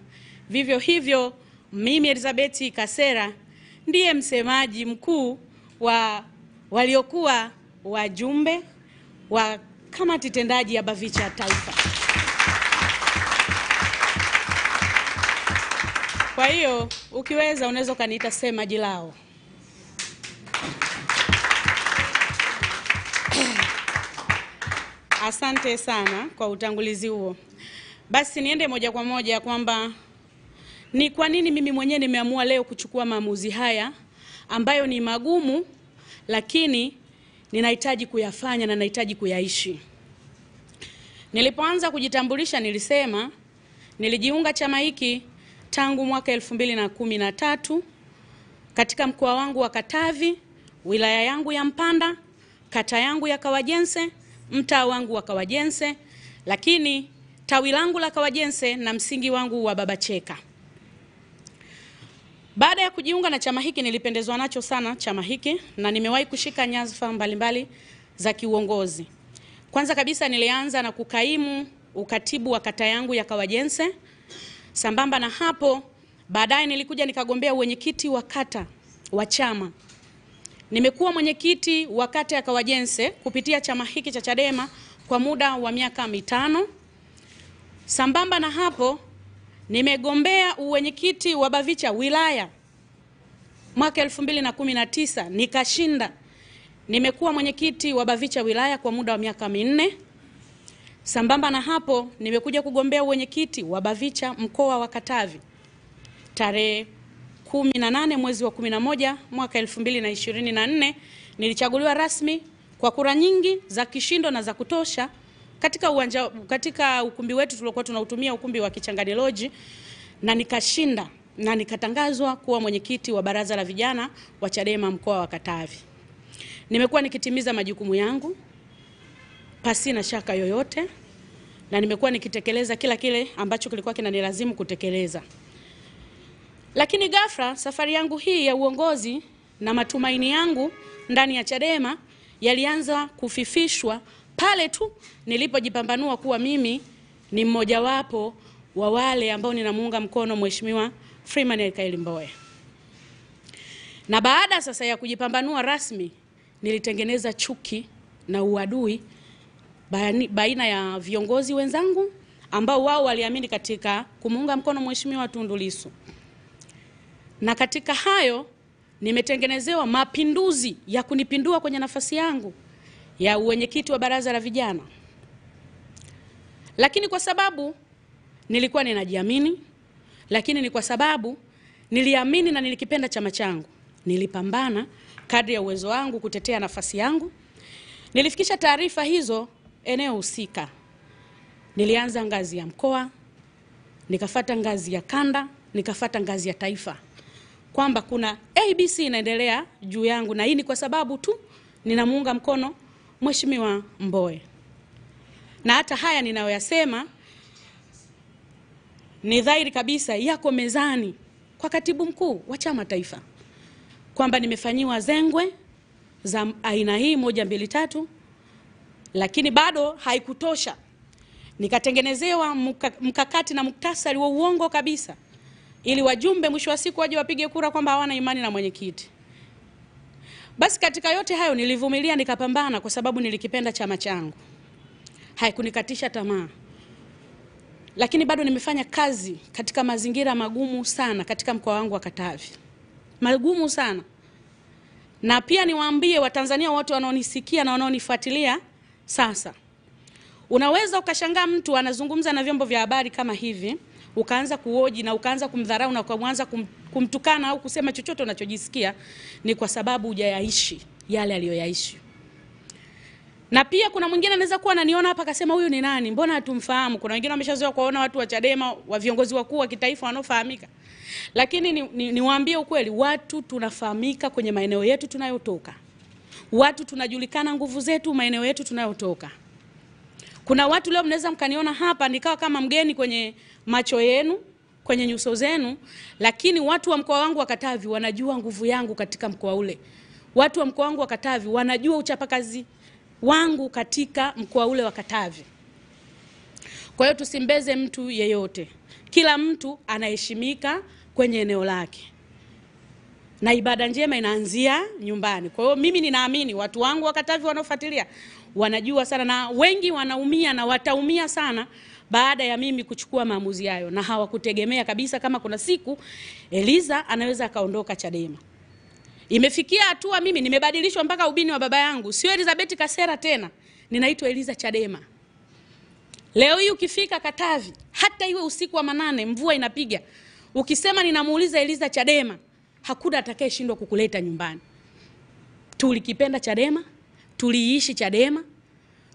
vivyo hivyo mimi Elizabeth Kasera ndiye msemaji mkuu wa waliokuwa wajumbe wa kamati tendaji ya BAVICHA Taifa. Kwa hiyo ukiweza unaweza kaniita semaji lao. Asante sana kwa utangulizi huo. Basi niende moja kwa moja kwamba ni kwa nini mimi mwenyewe nimeamua leo kuchukua maamuzi haya ambayo ni magumu, lakini ninahitaji kuyafanya na nahitaji kuyaishi. Nilipoanza kujitambulisha nilisema nilijiunga chama hiki tangu mwaka 2013 katika mkoa wangu wa Katavi, wilaya yangu ya Mpanda, kata yangu ya Kawajense, mtaa wangu wa Kawajense, lakini tawi langu la Kawajense na msingi wangu wa Babacheka. Baada ya kujiunga na chama hiki nilipendezwa nacho sana chama hiki na nimewahi kushika nyadhifa mbalimbali za kiuongozi. Kwanza kabisa nilianza na kukaimu ukatibu wa kata yangu ya Kawajense. Sambamba na hapo baadaye nilikuja nikagombea uwenyekiti wa kata wa chama. Nimekuwa mwenyekiti wa kata ya Kawajense kupitia chama hiki cha Chadema kwa muda wa miaka 5. Sambamba na hapo nimegombea uwenyekiti wa BAVICHA wilaya mwaka 2019 nikashinda. Nimekuwa mwenyekiti wa BAVICHA wilaya kwa muda wa miaka 4. Sambamba na hapo nimekuja kugombea uwenyekiti wa BAVICHA mkoa wa Katavi tarehe 18 mwezi wa 11 mwaka 2024. Nilichaguliwa rasmi kwa kura nyingi za kishindo na za kutosha katika ukumbi wetu tuliokuwa tunautumia, ukumbi wa Kichangani Lodge, na nikashinda na nikatangazwa kuwa mwenyekiti wa baraza la vijana wa Chadema mkoa wa Katavi. Nimekuwa nikitimiza majukumu yangu pasi na shaka yoyote, na nimekuwa nikitekeleza kila kile ambacho kilikuwa kinanilazimu kutekeleza. Lakini ghafla safari yangu hii ya uongozi na matumaini yangu ndani ya Chadema yalianza kufifishwa pale tu nilipojipambanua kuwa mimi ni mmojawapo wa wale ambao ninamuunga mkono Mheshimiwa Freeman Aikaeli Mbowe. Na baada sasa ya kujipambanua rasmi, nilitengeneza chuki na uadui baina ya viongozi wenzangu ambao wao waliamini katika kumuunga mkono Mheshimiwa Tundu Lissu. Na katika hayo nimetengenezewa mapinduzi ya kunipindua kwenye nafasi yangu ya uwenyekiti wa baraza la vijana. Lakini kwa sababu nilikuwa ninajiamini, lakini ni kwa sababu niliamini na nilikipenda chama changu, nilipambana kadri ya uwezo wangu kutetea nafasi yangu. Nilifikisha taarifa hizo eneo husika. Nilianza ngazi ya mkoa, nikafata ngazi ya kanda, nikafata ngazi ya taifa, kwamba kuna ABC inaendelea juu yangu, na hii ni kwa sababu tu ninamuunga mkono Mheshimiwa Mbowe. Na hata haya ninayoyasema ni dhahiri kabisa yako mezani kwa katibu mkuu wa chama taifa, kwamba nimefanyiwa zengwe za aina hii 1, 2, 3, lakini bado haikutosha. Nikatengenezewa mkakati na muktasari wa uongo kabisa, ili wajumbe mwisho wa siku waje wapige kura kwamba hawana imani na mwenyekiti. Basi katika yote hayo nilivumilia, nikapambana kwa sababu nilikipenda chama changu. Haikunikatisha tamaa. Lakini bado nimefanya kazi katika mazingira magumu sana katika mkoa wangu wa Katavi. Magumu sana. Na pia niwaambie Watanzania wote wanaonisikia na wanaonifuatilia sasa. Unaweza ukashangaa mtu anazungumza na vyombo vya habari kama hivi, ukaanza kuhoji na ukaanza kumdharau na ukaanza kumtukana au kusema chochote unachojisikia, ni kwa sababu hujayaishi yale aliyoyaishi. Na pia kuna mwingine anaweza kuwa ananiona hapa akasema huyu ni nani? Mbona hatumfahamu? Kuna wengine wameshazoea kuona watu wa Chadema, wa viongozi wakuu wa kitaifa wanaofahamika. Lakini niwaambie ukweli, watu tunafahamika kwenye maeneo yetu tunayotoka. Watu tunajulikana nguvu zetu maeneo yetu tunayotoka. Kuna watu leo mnaweza mkaniona hapa nikawa kama mgeni kwenye macho yenu, kwenye nyuso zenu, lakini watu wa mkoa wangu wa Katavi wanajua nguvu yangu katika mkoa ule. Watu wa mkoa wangu wa Katavi wanajua uchapakazi wangu katika mkoa ule wa Katavi. Kwa hiyo tusimbeze mtu yeyote. Kila mtu anaheshimika kwenye eneo lake. Na ibada njema inaanzia nyumbani. Kwa hiyo mimi ninaamini watu wangu wa Katavi wanaofuatilia wanajua sana, na wengi wanaumia na wataumia sana baada ya mimi kuchukua maamuzi hayo, na hawakutegemea kabisa kama kuna siku Eliza anaweza akaondoka Chadema. Imefikia hatua mimi nimebadilishwa mpaka ubini wa baba yangu. Sio Elizabeth Kasera tena, ninaitwa Eliza Chadema. Leo hii ukifika Katavi, hata iwe usiku wa manane mvua inapiga, ukisema ninamuuliza Eliza Chadema, hakuna atakayeshindwa kukuleta nyumbani. Tulikipenda Chadema, tuliishi Chadema,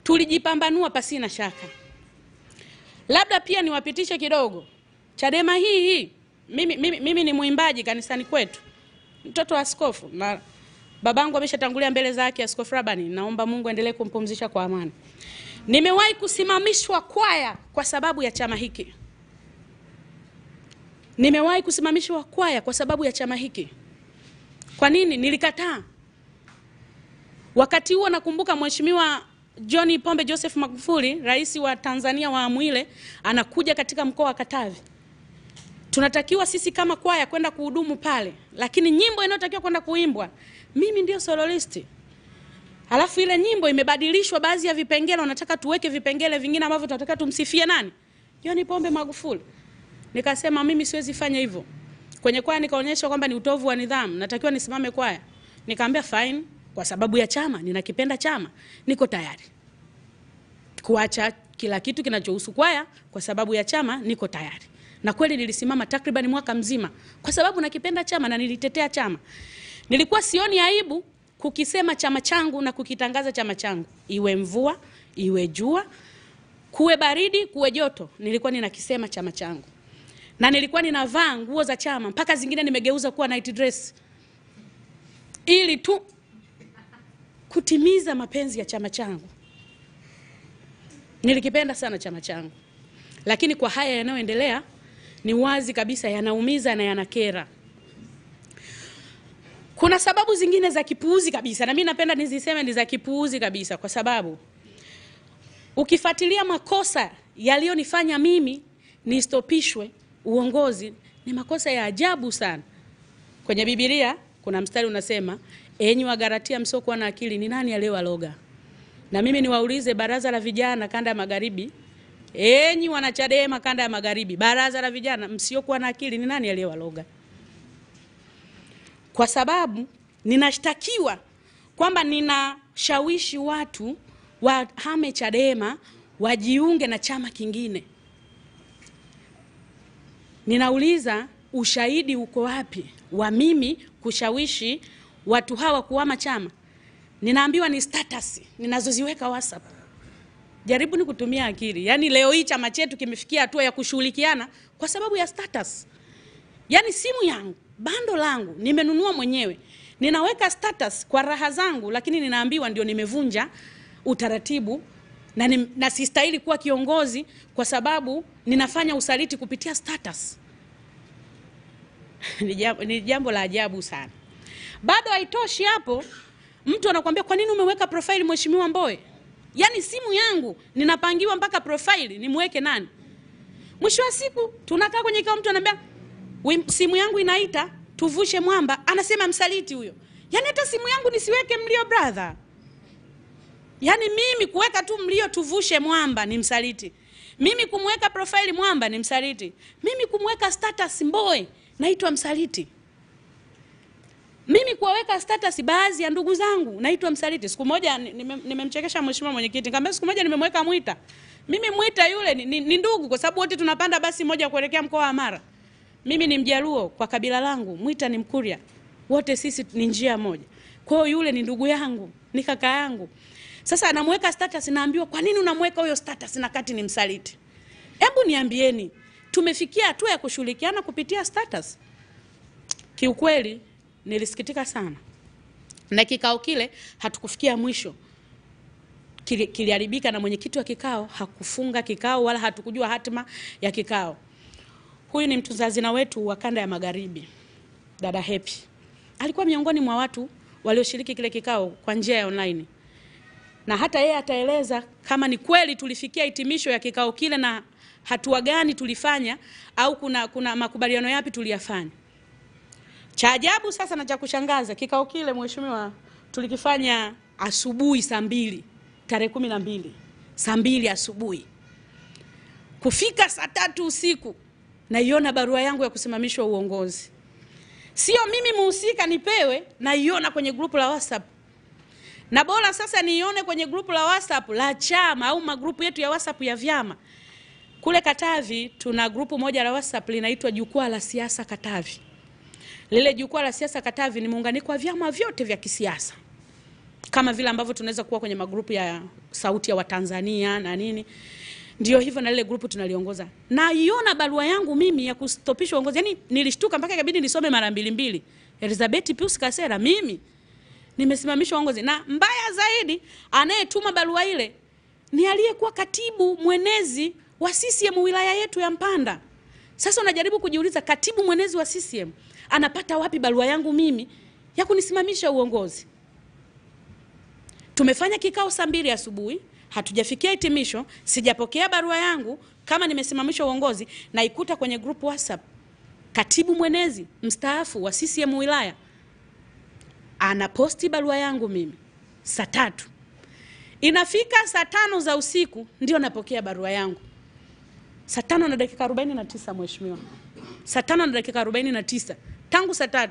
tulijipambanua pasi na shaka. Labda pia niwapitishe kidogo. Chadema hii mimi ni muimbaji kanisani kwetu. Mtoto wa askofu, na babangu ameshatangulia mbele zake, Askofu Rabani, naomba Mungu aendelee kumpumzisha kwa amani. Nimewahi kusimamishwa kwaya kwa sababu ya chama hiki. Nimewahi kusimamishwa kwaya kwa sababu ya chama hiki. Kwa nini? Nilikataa. Wakati huo nakumbuka Mheshimiwa John Pombe Joseph Magufuli, rais wa Tanzania wa awamu ile, anakuja katika mkoa wa Katavi. Tunatakiwa sisi kama kwaya kwenda kuhudumu pale, lakini nyimbo inayotakiwa kwenda kuimbwa, mimi ndio soloisti. Alafu ile nyimbo imebadilishwa baadhi ya vipengele, wanataka tuweke vipengele vingine ambavyo tunataka tumsifie nani? John Pombe Magufuli. Nikasema mimi siwezi fanya hivyo. Kwenye kwaya nikaonyesha kwamba ni utovu wa nidhamu, natakiwa nisimame kwaya. Nikamwambia fine, kwa sababu ya chama, ninakipenda chama, niko tayari kuacha kila kitu kinachohusu kwaya kwa sababu ya chama, niko tayari. Na kweli nilisimama takriban mwaka mzima kwa sababu nakipenda chama na nilitetea chama. Nilikuwa sioni aibu kukisema chama changu na kukitangaza chama changu, iwe mvua, iwe jua, kuwe baridi, kuwe joto, nilikuwa ninakisema chama changu. Na nilikuwa ninavaa nguo za chama, mpaka zingine nimegeuza kuwa night dress, ili tu kutimiza mapenzi ya chama changu. Nilikipenda sana chama changu. Lakini kwa haya yanayoendelea ni wazi kabisa yanaumiza na yanakera. Kuna sababu zingine za kipuuzi kabisa, na mimi napenda niziseme ni za kipuuzi kabisa, kwa sababu ukifuatilia makosa yaliyonifanya mimi nistopishwe uongozi ni makosa ya ajabu sana. Kwenye Biblia kuna mstari unasema, enyi Wagalatia msiokuwa na akili, ni nani aliyewaloga? Na mimi niwaulize baraza la vijana kanda ya Magharibi, enyi wanachadema kanda ya Magharibi, baraza la vijana msiokuwa na akili, ni nani aliyewaloga? Kwa sababu ninashtakiwa kwamba ninashawishi watu wahame Chadema wajiunge na chama kingine. Ninauliza, ushahidi uko wapi wa mimi kushawishi watu hawa kuhama chama? Ninaambiwa ni status ninazoziweka WhatsApp. Jaribu ni kutumia akili. Yaani leo hii chama chetu kimefikia hatua ya kushughulikiana kwa sababu ya status. Yaani simu yangu, bando langu nimenunua mwenyewe, ninaweka status kwa raha zangu, lakini ninaambiwa ndio nimevunja utaratibu na sistahili kuwa kiongozi kwa sababu ninafanya usaliti kupitia status. Ni jambo la ajabu sana. Bado haitoshi hapo, mtu anakuambia kwa nini umeweka profile Mheshimiwa Mbowe? Yaani simu yangu ninapangiwa mpaka profile nimweke nani? Mwisho wa siku tunakaa kwenye kikao, mtu ananiambia simu yangu inaita tuvushe mwamba, anasema msaliti huyo. Yaani hata simu yangu nisiweke mlio brother. Yaani mimi kuweka tu mlio tuvushe mwamba ni msaliti. Mimi kumweka profile mwamba ni msaliti. Mimi kumweka status Mbowe naitwa msaliti. Mimi kuweka status baadhi ya ndugu zangu naitwa msaliti. Siku moja nimemchekesha mheshimiwa mwenyekiti, nikamwambia siku moja nimemweka Mwita. Mimi Mwita yule ni ndugu kwa sababu wote tunapanda basi moja kuelekea mkoa wa Mara. Mimi ni Mjaluo kwa kabila langu, Mwita ni Mkuria. Wote sisi ni njia moja. Kwa hiyo yule ni ndugu yangu, ni kaka yangu. Sasa anamweka status, naambiwa kwa nini unamweka huyo status na kati ni msaliti? Hebu niambieni, tumefikia hatua ya kushirikiana kupitia status? Kiukweli nilisikitika sana. Na kikao kile hatukufikia mwisho. Kiliharibika na mwenyekiti wa kikao hakufunga kikao wala hatukujua hatima ya kikao. Huyu ni mtunza hazina wetu wa kanda ya Magharibi, dada Happy. Alikuwa miongoni mwa watu walioshiriki kile kikao kwa njia ya online. Na hata yeye ataeleza kama ni kweli tulifikia hitimisho ya kikao kile na hatua gani tulifanya au kuna makubaliano yapi tuliyafanya. Cha ajabu sasa na cha kushangaza, kikao kile mheshimiwa tulikifanya asubuhi saa 2 tarehe 12 saa 2 asubuhi. Kufika saa 3 usiku naiona barua yangu ya kusimamishwa uongozi. Sio mimi muhusika nipewe, naiona kwenye grupu la WhatsApp. Na bora sasa nione kwenye grupu la WhatsApp la chama au magrupu yetu ya WhatsApp ya vyama. Kule Katavi tuna grupu moja la WhatsApp linaitwa Jukwaa la Siasa Katavi. Lile Jukwaa la Siasa Katavi ni muunganiko wa vyama vyote vya kisiasa. Kama vile ambavyo tunaweza kuwa kwenye magrupu ya Sauti ya Watanzania na nini. Ndio hivyo, na lile grupu tunaliongoza. Na iona barua yangu mimi ya kustopishwa uongozi. Yaani nilishtuka mpaka ikabidi nisome mara mbili. Elizabeth Pius Kasera, mimi nimesimamishwa uongozi. Na mbaya zaidi, anayetuma barua ile ni aliyekuwa katibu mwenezi wa CCM wilaya yetu ya Mpanda. Sasa unajaribu kujiuliza, katibu mwenezi wa CCM anapata wapi barua yangu mimi ya kunisimamisha uongozi? Tumefanya kikao saa 2 asubuhi, hatujafikia hitimisho, sijapokea barua yangu kama nimesimamishwa uongozi, na ikuta kwenye group WhatsApp katibu mwenezi mstaafu wa CCM wilaya anaposti barua yangu mimi saa 3. Inafika saa 5 za usiku ndio napokea barua yangu. Saa 5 na dakika 49 mheshimiwa. Saa 5 na dakika 49 tangu saa 3.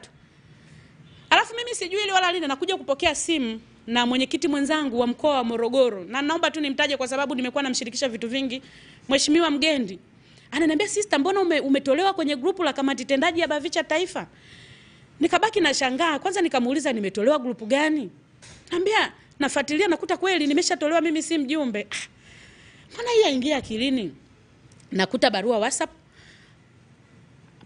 Alafu mimi sijui ile wala lini nakuja kupokea simu na mwenyekiti mwenzangu wa mkoa wa Morogoro. Na naomba tu nimtaje kwa sababu nimekuwa namshirikisha vitu vingi. Mheshimiwa Mgendi ananiambia, sister, mbona umetolewa kwenye grupu la kamati tendaji ya Bavicha Taifa? Nikabaki na shangaa. Kwanza nikamuuliza nimetolewa grupu gani? Anambia nafuatilia nakuta kweli nimeshatolewa, mimi si mjumbe. Mbona hii haingia akilini? Nakuta barua WhatsApp.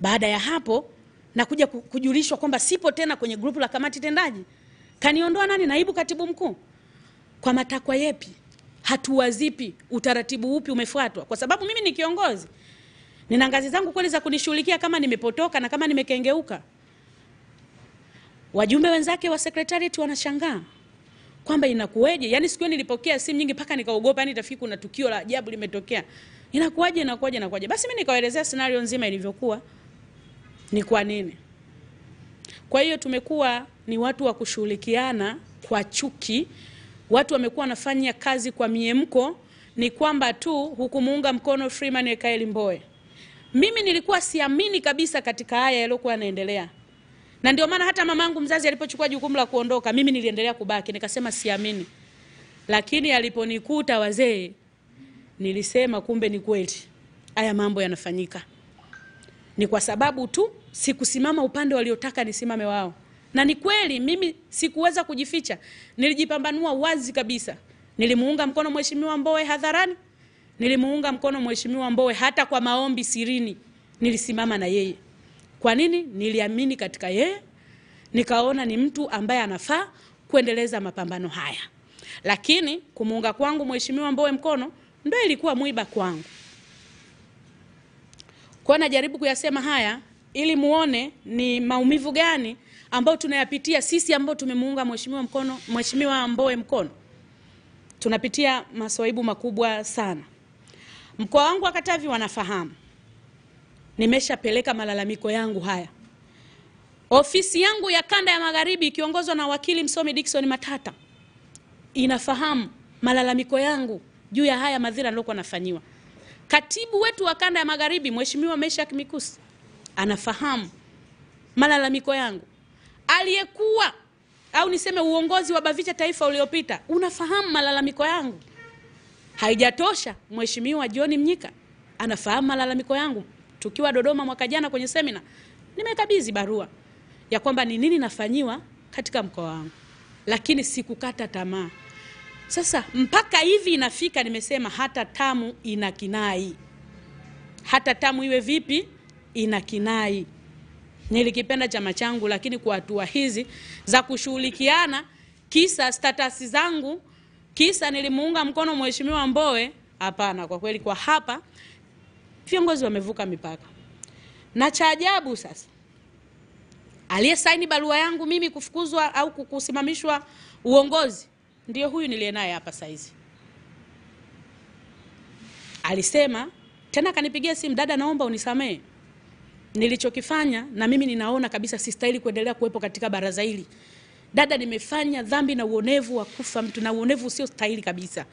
Baada ya hapo nakuja kujulishwa kwamba sipo tena kwenye grupu la kamati tendaji. Kaniondoa nani? Naibu katibu mkuu. Kwa matakwa yepi? Hatua zipi? Utaratibu upi umefuatwa? Kwa sababu mimi ni kiongozi, nina ngazi zangu kweli za kunishughulikia kama nimepotoka na kama nimekengeuka. Wajumbe wenzake wa secretariat wanashangaa kwamba inakueje? Yaani siku nilipokea simu nyingi paka nikaogopa, yani itafika kuna tukio la ajabu limetokea. Inakuaje? Basi mimi nikawaelezea scenario nzima ilivyokuwa. Ni kwa nini? Kwa hiyo tumekuwa ni watu wa kushughulikiana kwa chuki. Watu wamekuwa wanafanya kazi kwa miemko, ni kwamba tu hukumuunga mkono Freeman Aikaeli Mbowe. Mimi nilikuwa siamini kabisa katika haya yaliokuwa yanaendelea. Na ndio maana hata mamangu mzazi alipochukua jukumu la kuondoka, mimi niliendelea kubaki, nikasema siamini. Lakini aliponikuta wazee, nilisema kumbe ni kweli haya mambo yanafanyika. Ni kwa sababu tu sikusimama upande waliotaka nisimame wao. Na ni kweli mimi sikuweza kujificha. Nilijipambanua wazi kabisa. Nilimuunga mkono Mheshimiwa Mbowe hadharani. Nilimuunga mkono Mheshimiwa Mbowe hata kwa maombi sirini. Nilisimama na yeye. Kwa nini? Niliamini katika yeye. Nikaona ni mtu ambaye anafaa kuendeleza mapambano haya. Lakini kumuunga kwangu Mheshimiwa Mbowe mkono ndio ilikuwa mwiba kwangu. Kwa najaribu kuyasema haya ili muone ni maumivu gani ambao tunayapitia sisi ambao tumemuunga Mheshimiwa Mbowe mkono. Tunapitia maswaibu makubwa sana. Mkoa wangu wa Katavi wanafahamu. Nimeshapeleka malalamiko yangu haya. Ofisi yangu ya Kanda ya Magharibi ikiongozwa na wakili msomi Dickson Matata inafahamu malalamiko yangu juu ya haya madhira nilokuwa nafanywa. Katibu wetu wa Kanda ya Magharibi Mheshimiwa Meshak Mikusi anafahamu malalamiko yangu. Aliyekuwa au niseme uongozi wa Bavicha Taifa uliopita unafahamu malalamiko yangu. Haijatosha, Mheshimiwa John Mnyika anafahamu malalamiko yangu. Tukiwa Dodoma mwaka jana kwenye semina, nimekabidhi barua ya kwamba ni nini nafanyiwa katika mkoa wangu. Lakini sikukata tamaa. Sasa mpaka hivi inafika nimesema hata tamu ina kinai. Hata tamu iwe vipi ina kinai. Nilikipenda chama changu, lakini kwa hatua hizi za kushughulikiana kisa status zangu, kisa nilimuunga mkono Mheshimiwa Mbowe, hapana. Kwa kweli kwa hapa viongozi wamevuka mipaka. Na cha ajabu sasa, aliyesaini barua yangu mimi kufukuzwa au kusimamishwa uongozi ndio huyu niliye naye hapa saizi. Alisema tena, kanipigia simu, dada naomba unisamee. Nilichokifanya na mimi ninaona kabisa sistahili kuendelea kuwepo katika baraza hili. Dada, nimefanya dhambi na uonevu wa kufa mtu, na uonevu sio stahili kabisa.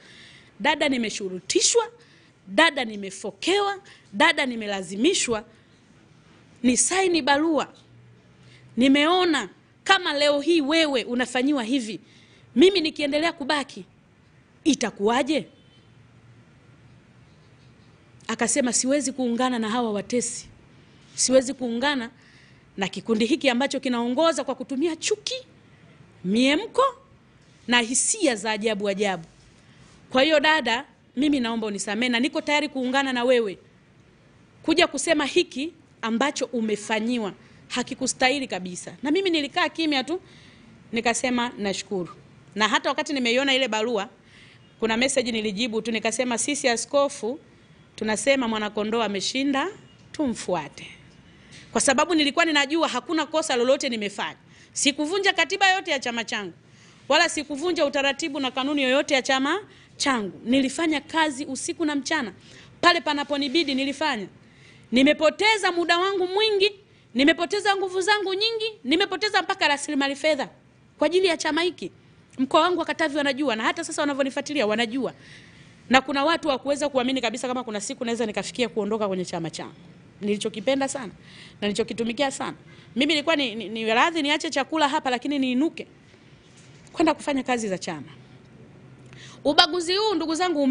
Dada, nimeshurutishwa, dada nimefokewa, dada nimelazimishwa ni saini barua. Nimeona kama leo hii wewe unafanyiwa hivi, mimi nikiendelea kubaki itakuwaje? Akasema siwezi kuungana na hawa watesi. Siwezi kuungana na kikundi hiki ambacho kinaongoza kwa kutumia chuki, miemko na hisia za ajabu ajabu. Kwa hiyo dada, mimi naomba unisamee na niko tayari kuungana na wewe kuja kusema hiki ambacho umefanyiwa hakikustahili kabisa. Na mimi nilikaa kimya tu, nikasema nashukuru. Na hata wakati nimeiona ile barua, kuna message nilijibu tu nikasema sisi askofu tunasema Mwanakondoo ameshinda, tumfuate. Kwa sababu nilikuwa ninajua hakuna kosa lolote nimefanya. Sikuvunja katiba yote ya chama changu, wala sikuvunja utaratibu na kanuni yoyote ya chama changu. Nilifanya kazi usiku na mchana. Pale panaponibidi nilifanya. Nimepoteza muda wangu mwingi, nimepoteza nguvu zangu nyingi, nimepoteza mpaka rasilimali fedha kwa ajili ya chama hiki. Mkoa wangu wa Katavi wanajua, na hata sasa wanavyonifuatilia wanajua. Na kuna watu wa kuweza kuamini kabisa kama kuna siku naweza nikafikia kuondoka kwenye chama changu. Nilichokipenda sana na nilichokitumikia sana. Mimi nilikuwa ni radhi niache chakula hapa, lakini niinuke kwenda kufanya kazi za chama. Ubaguzi huu ndugu zangu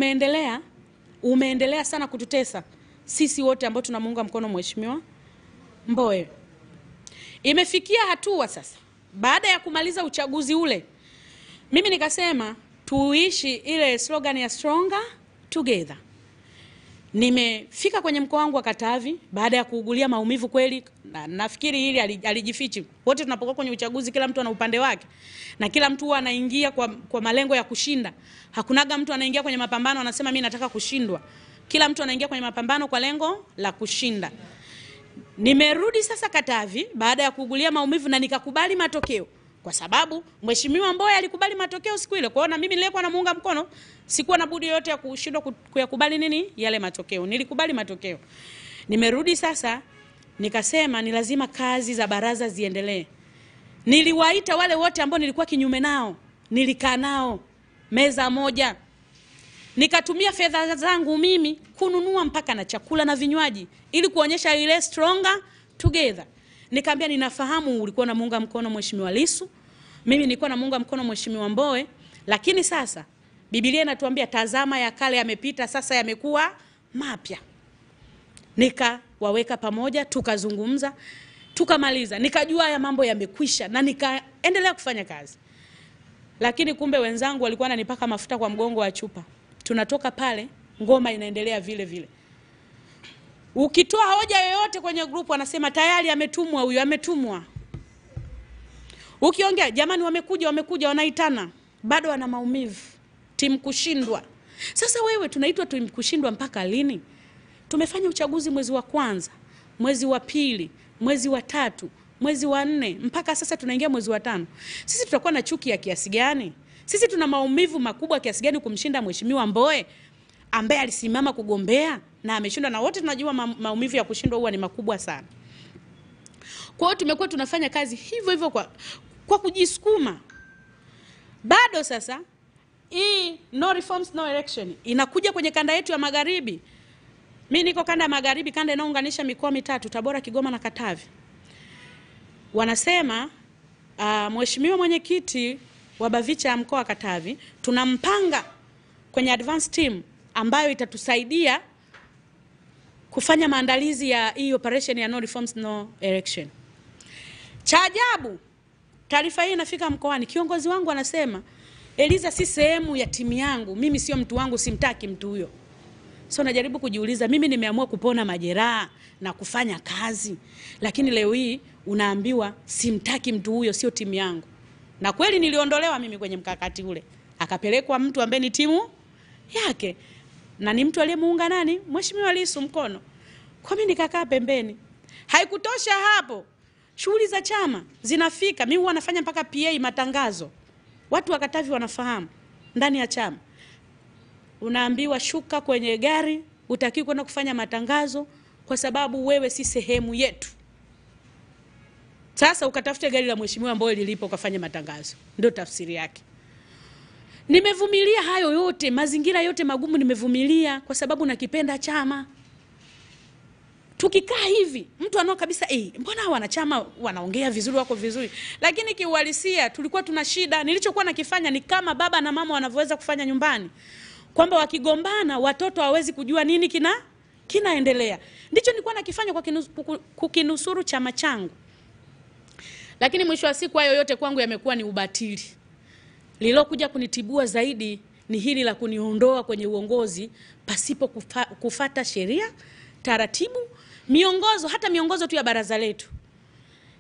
umeendelea sana kututesa sisi wote ambao tunamuunga mkono Mheshimiwa Mbowe. Imefikia hatua sasa, baada ya kumaliza uchaguzi ule, mimi nikasema tuishi ile slogan ya stronger together. Nimefika kwenye mkoa wangu wa Katavi baada ya kuugulia maumivu kweli, na nafikiri hili alijifichi. Wote tunapokuwa kwenye uchaguzi kila mtu ana upande wake na kila mtu huwa anaingia kwa malengo ya kushinda. Hakunaga mtu anaingia kwenye mapambano anasema mimi nataka kushindwa. Kila mtu anaingia kwenye mapambano kwa lengo la kushinda. Nimerudi sasa Katavi baada ya kuugulia maumivu na nikakubali matokeo. Kwa sababu Mheshimiwa Mbowe alikubali matokeo siku ile. Kwa hiyo na mimi nilikuwa namuunga mkono, sikuwa na budi yote ya kushindwa kuyakubali nini yale matokeo. Nilikubali matokeo. Nimerudi sasa nikasema ni lazima kazi za baraza ziendelee. Niliwaita wale wote ambao nilikuwa kinyume nao, nilikaa nao meza moja. Nikatumia fedha zangu mimi kununua mpaka na chakula na vinywaji ili kuonyesha ile stronger together. Nikamwambia ninafahamu ulikuwa unamuunga mkono Mheshimiwa Lissu, mimi nilikuwa namuunga mkono Mheshimiwa Mbowe, lakini sasa Biblia inatuambia tazama ya kale yamepita, sasa yamekuwa mapya. Nikawaweka pamoja, tukazungumza, tukamaliza. Nikajua haya mambo yamekwisha na nikaendelea kufanya kazi. Lakini kumbe wenzangu walikuwa wananipaka mafuta kwa mgongo wa chupa. Tunatoka pale, ngoma inaendelea vile vile. Ukitoa hoja yoyote kwenye grupu wanasema tayari ametumwa huyu, ametumwa. Ukiongea jamani wamekuja wanaitana, bado wana maumivu. Timu kushindwa. Sasa wewe tunaitwa timu kushindwa mpaka lini? Tumefanya uchaguzi mwezi wa kwanza, mwezi wa pili, mwezi wa tatu, mwezi wa 4, mpaka sasa tunaingia mwezi wa 5. Sisi tutakuwa na chuki ya kiasi gani? Sisi tuna maumivu makubwa kiasi gani kumshinda Mheshimiwa Mbowe ambaye alisimama kugombea na ameshindwa, na wote tunajua maumivu ya kushindwa huwa ni makubwa sana. Kwa hiyo tumekuwa tunafanya kazi hivyo hivyo kwa kujisukuma. Bado sasa hii no reforms no election inakuja kwenye kanda yetu ya Magharibi. Mimi niko kanda ya Magharibi, kanda inaunganisha mikoa mitatu, Tabora, Kigoma na Katavi. Wanasema Mheshimiwa mwenyekiti wa Bavicha mkoa wa Katavi tunampanga kwenye advance team ambayo itatusaidia kufanya maandalizi ya hii operation ya no reforms no election. Cha ajabu, taarifa hii inafika mkoani, kiongozi wangu anasema Eliza si sehemu ya timu yangu, mimi sio mtu wangu, simtaki mtu huyo. So najaribu kujiuliza, mimi nimeamua kupona majeraha na kufanya kazi, lakini leo hii unaambiwa simtaki mtu huyo, sio timu yangu. Na kweli niliondolewa mimi kwenye mkakati ule, akapelekwa mtu ambaye ni timu yake na ni mtu aliyemuunga nani? Mheshimiwa Lissu mkono. Kwa mimi nikakaa pembeni. Haikutosha hapo, shughuli za chama zinafika, mimi huwa nafanya mpaka PA matangazo. Watu wa Katavi wanafahamu ndani ya chama. Unaambiwa shuka kwenye gari, hutakiwi kwenda kufanya matangazo kwa sababu wewe si sehemu yetu. Sasa ukatafute gari la Mheshimiwa Mbowe lilipo ukafanya matangazo. Ndio tafsiri yake. Nimevumilia hayo yote, mazingira yote magumu nimevumilia kwa sababu nakipenda chama. Tukikaa hivi, mtu anao kabisa, mbona wanachama wanaongea vizuri, wako vizuri, lakini kiuhalisia tulikuwa tuna shida. Nilichokuwa nakifanya ni kama baba na mama wanavyoweza kufanya nyumbani, kwamba wakigombana watoto hawezi kujua nini kinaendelea. Ndicho nilikuwa nakifanya kwa kukinusuru chama changu. Lakini mwisho wa siku hayo yote kwangu yamekuwa ni ubatili. Lilokuja kunitibua zaidi ni hili la kuniondoa kwenye uongozi pasipo kufata sheria, taratibu, miongozo. Hata miongozo tu ya baraza letu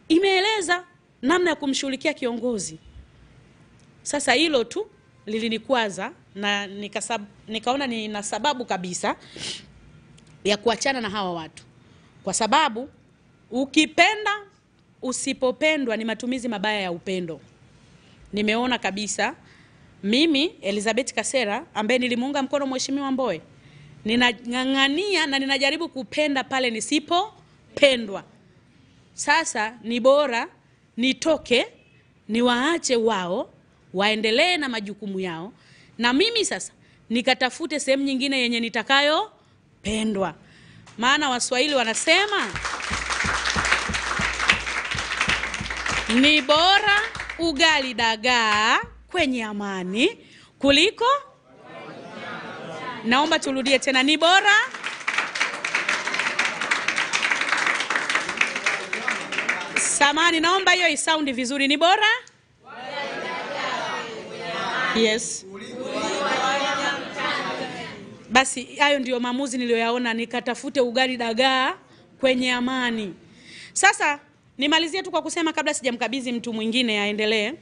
imeeleza namna ya kumshughulikia kiongozi. Sasa hilo tu lilinikwaza na nikaona nina sababu kabisa ya kuachana na hawa watu. Kwa sababu ukipenda usipopendwa ni matumizi mabaya ya upendo. Nimeona kabisa mimi Elizabeth Kasera ambaye nilimuunga mkono Mheshimiwa Mbowe, ninang'ang'ania na ninajaribu kupenda pale nisipopendwa. Sasa ni bora nitoke, niwaache wao waendelee na majukumu yao, na mimi sasa nikatafute sehemu nyingine yenye nitakayo pendwa. Maana Waswahili wanasema ni bora ugali dagaa kwenye amani kuliko. Naomba turudie tena, ni bora samani, naomba hiyo isaundi vizuri, ni bora yes. basi hayo ndio maamuzi niliyoyaona, nikatafute ugali dagaa kwenye amani. Sasa nimalizie tu kwa kusema, kabla sijamkabidhi mtu mwingine aendelee,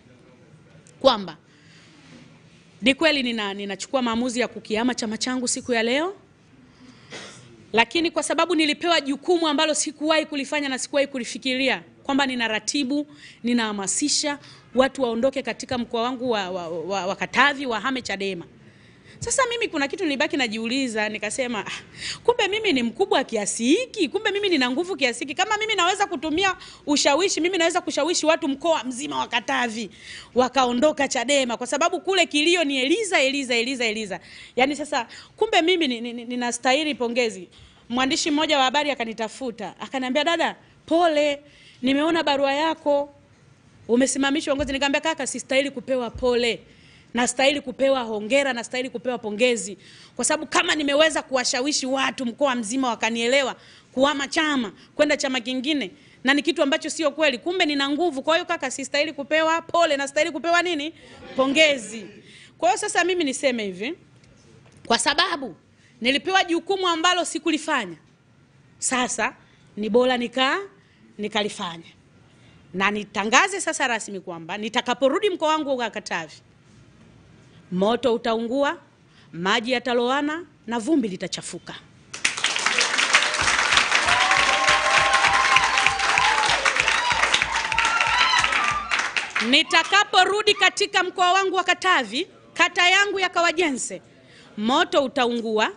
kwamba ni kweli ninachukua maamuzi ya kukihama chama changu siku ya leo, lakini kwa sababu nilipewa jukumu ambalo sikuwahi kulifanya na sikuwahi kulifikiria, kwamba ninaratibu, ninahamasisha watu waondoke katika mkoa wangu wa Katavi, wahame Chadema. Sasa mimi kuna kitu nilibaki najiuliza, nikasema kumbe mimi ni mkubwa kiasi hiki, kumbe mimi nina nguvu kiasi hiki. Kama mimi naweza kutumia ushawishi, mimi naweza kushawishi watu mkoa mzima wa Katavi wakaondoka Chadema, kwa sababu kule kilio ni Eliza. Yaani sasa kumbe mimi ninastahili pongezi. Mwandishi mmoja wa habari akanitafuta, akaniambia, dada, pole, nimeona barua yako, umesimamishwa uongozi. Nikamwambia, kaka, sistahili kupewa pole, nastahili kupewa hongera, nastahili kupewa pongezi, kwa sababu kama nimeweza kuwashawishi watu mkoa mzima wakanielewa kuhama chama kwenda chama kingine, na ni kitu ambacho sio kweli, kumbe nina nguvu. Kwa hiyo kaka, sistahili kupewa pole, nastahili kupewa nini? Pongezi. Kwa hiyo sasa mimi niseme hivi, kwa sababu nilipewa jukumu ambalo sikulifanya, sasa ni bora nikalifanya. Na nitangaze sasa rasmi kwamba nitakaporudi mkoa wangu wa Katavi, moto utaungua, maji yataloana na vumbi litachafuka. Nitakaporudi katika mkoa wangu wa Katavi, kata yangu ya Kawajense, moto utaungua,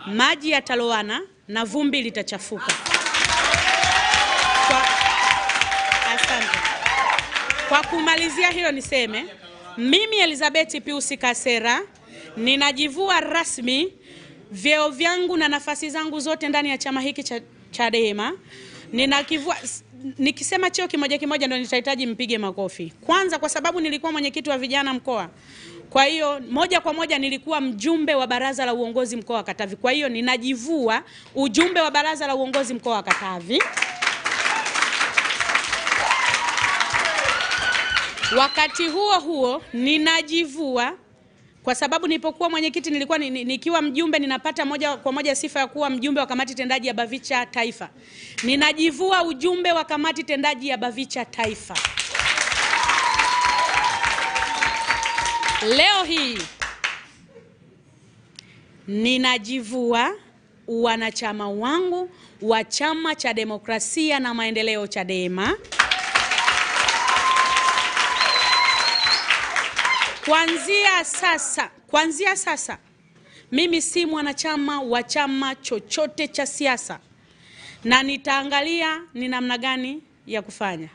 maji yataloana na vumbi litachafuka. Asante. Kwa kumalizia hilo niseme, mimi Elizabeth Pius Kasera ninajivua rasmi vyeo vyangu na nafasi zangu zote ndani ya chama hiki cha Chadema. Ninakivua, nikisema cheo kimoja kimoja ndio nitahitaji mpige makofi. Kwanza kwa sababu nilikuwa mwenyekiti wa vijana mkoa. Kwa hiyo moja kwa moja nilikuwa mjumbe wa baraza la uongozi mkoa wa Katavi. Kwa hiyo ninajivua ujumbe wa baraza la uongozi mkoa wa Katavi. Wakati huo ninajivua, kwa sababu nilipokuwa mwenyekiti nilikuwa nikiwa mjumbe ninapata moja kwa moja sifa ya kuwa mjumbe wa kamati tendaji ya Bavicha Taifa. Ninajivua ujumbe wa kamati tendaji ya Bavicha Taifa. Leo hii ninajivua wanachama wangu wa Chama cha Demokrasia na Maendeleo Chadema. Kuanzia sasa mimi si mwanachama wa chama chochote cha siasa, na nitaangalia ni namna gani ya kufanya.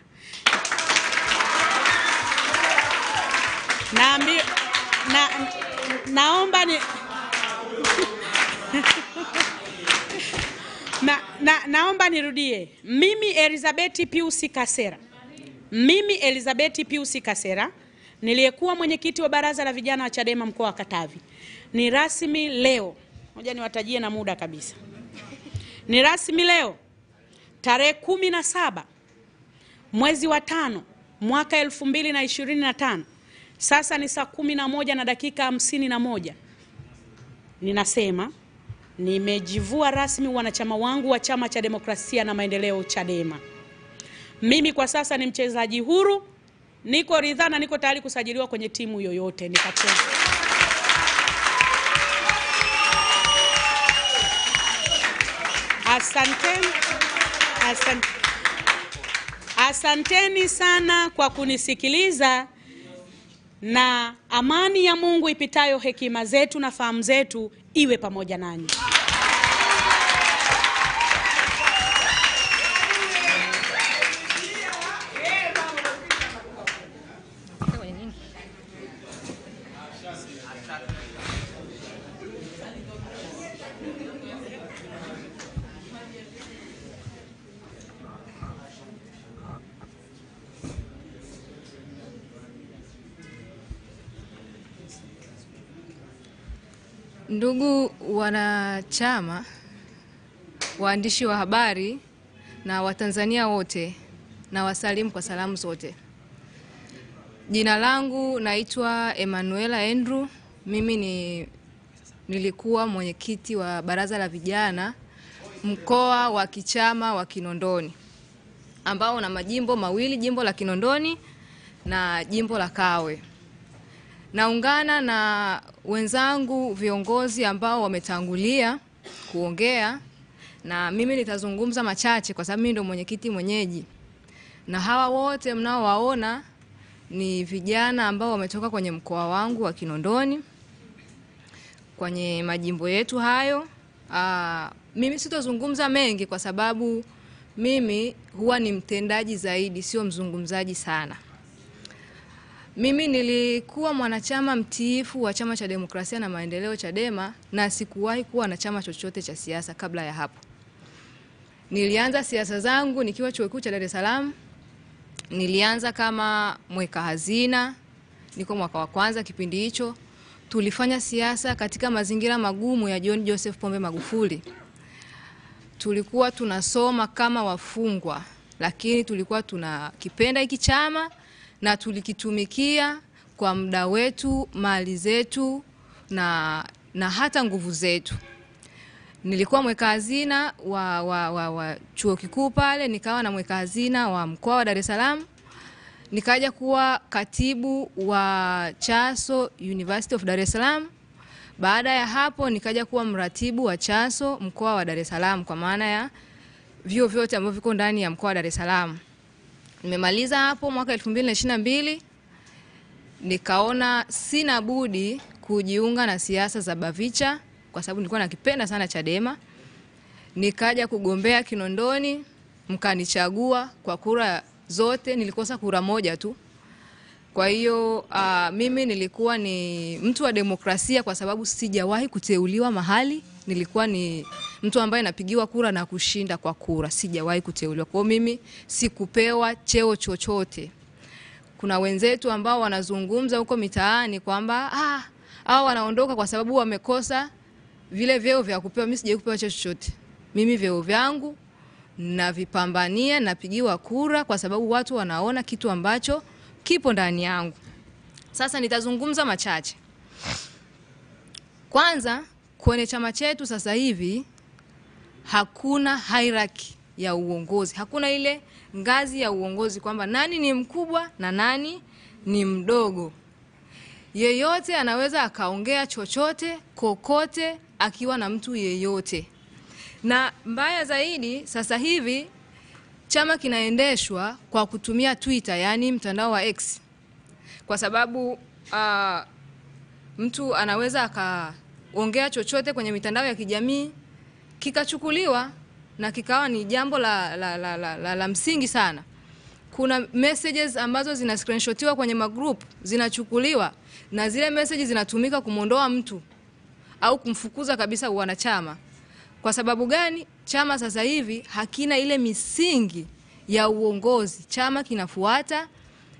Naomba nirudie. Mimi Elizabeth Pius Kasera niliyekuwa mwenyekiti wa baraza la vijana wa Chadema mkoa wa Katavi, ni rasmi leo, ngoja niwatajie na muda kabisa. Ni rasmi leo tarehe 17 mwezi wa 5 mwaka 2025. Sasa ni saa 11 na dakika 51. Ninasema nimejivua rasmi wanachama wangu wa Chama cha Demokrasia na Maendeleo Chadema. Mimi kwa sasa ni mchezaji huru, niko ridhaa na niko tayari kusajiliwa kwenye timu yoyote nikacheza. Asanteni sana kwa kunisikiliza, na amani ya Mungu ipitayo hekima zetu na fahamu zetu iwe pamoja nanyi. Ndugu wanachama, waandishi wa habari na Watanzania wote, na wasalimu kwa salamu zote. Jina langu naitwa Emanuela Andrew. Mimi ni nilikuwa mwenyekiti wa baraza la vijana mkoa wa kichama wa Kinondoni, ambao una majimbo mawili, jimbo la Kinondoni na jimbo la Kawe. Naungana na wenzangu viongozi ambao wametangulia kuongea, na mimi nitazungumza machache kwa sababu mimi ndio mwenyekiti mwenyeji. Na hawa wote mnaowaona ni vijana ambao wametoka kwenye mkoa wangu wa Kinondoni, kwenye majimbo yetu hayo. Mimi sitozungumza mengi kwa sababu mimi huwa ni mtendaji zaidi, sio mzungumzaji sana. Mimi nilikuwa mwanachama mtiifu wa Chama cha Demokrasia na Maendeleo Chadema, na sikuwahi kuwa na chama chochote cha siasa kabla ya hapo. Nilianza siasa zangu nikiwa Chuo Kikuu cha Dar es Salaam. Nilianza kama mweka hazina, niko mwaka wa kwanza. Kipindi hicho tulifanya siasa katika mazingira magumu ya John Joseph Pombe Magufuli. Tulikuwa tunasoma kama wafungwa, lakini tulikuwa tunakipenda hiki chama na tulikitumikia kwa muda wetu, mali zetu na hata nguvu zetu. Nilikuwa mweka hazina wa chuo kikuu pale, nikawa na mweka hazina wa mkoa wa Dar es Salaam, nikaja kuwa katibu wa Chaso University of Dar es Salaam. Baada ya hapo nikaja kuwa mratibu wa Chaso mkoa wa Dar es Salaam, kwa maana ya vyuo vyote ambavyo viko ndani ya mkoa wa Dar es Salaam. Nimemaliza hapo mwaka 2022, nikaona sina budi kujiunga na siasa za Bavicha kwa sababu nilikuwa nakipenda sana Chadema. Nikaja kugombea Kinondoni, mkanichagua kwa kura zote, nilikosa kura moja tu. Kwa hiyo mimi nilikuwa ni mtu wa demokrasia kwa sababu sijawahi kuteuliwa mahali. Nilikuwa ni mtu ambaye napigiwa kura na kushinda kwa kura, sijawahi kuteuliwa. Kwa hiyo mimi sikupewa cheo chochote. Kuna wenzetu ambao wanazungumza huko mitaani kwamba hao wanaondoka kwa sababu wamekosa vile vyeo vya kupewa. Mimi sijawahi kupewa cheo chochote. Mimi vyeo vyangu na vipambania, napigiwa kura kwa sababu watu wanaona kitu ambacho kipo ndani yangu. Sasa nitazungumza machache. Kwanza, kwenye chama chetu sasa hivi hakuna hierarchy ya uongozi. Hakuna ile ngazi ya uongozi kwamba nani ni mkubwa na nani ni mdogo. Yeyote anaweza akaongea chochote kokote akiwa na mtu yeyote. Na mbaya zaidi, sasa hivi chama kinaendeshwa kwa kutumia Twitter, yani mtandao wa X. Kwa sababu mtu anaweza akaongea chochote kwenye mitandao ya kijamii kikachukuliwa na kikawa ni jambo la msingi sana. Kuna messages ambazo zina screenshotiwa kwenye magroup, zinachukuliwa na zile messages zinatumika kumondoa mtu au kumfukuza kabisa wanachama. Kwa sababu gani? Chama sasa hivi hakina ile misingi ya uongozi. Chama kinafuata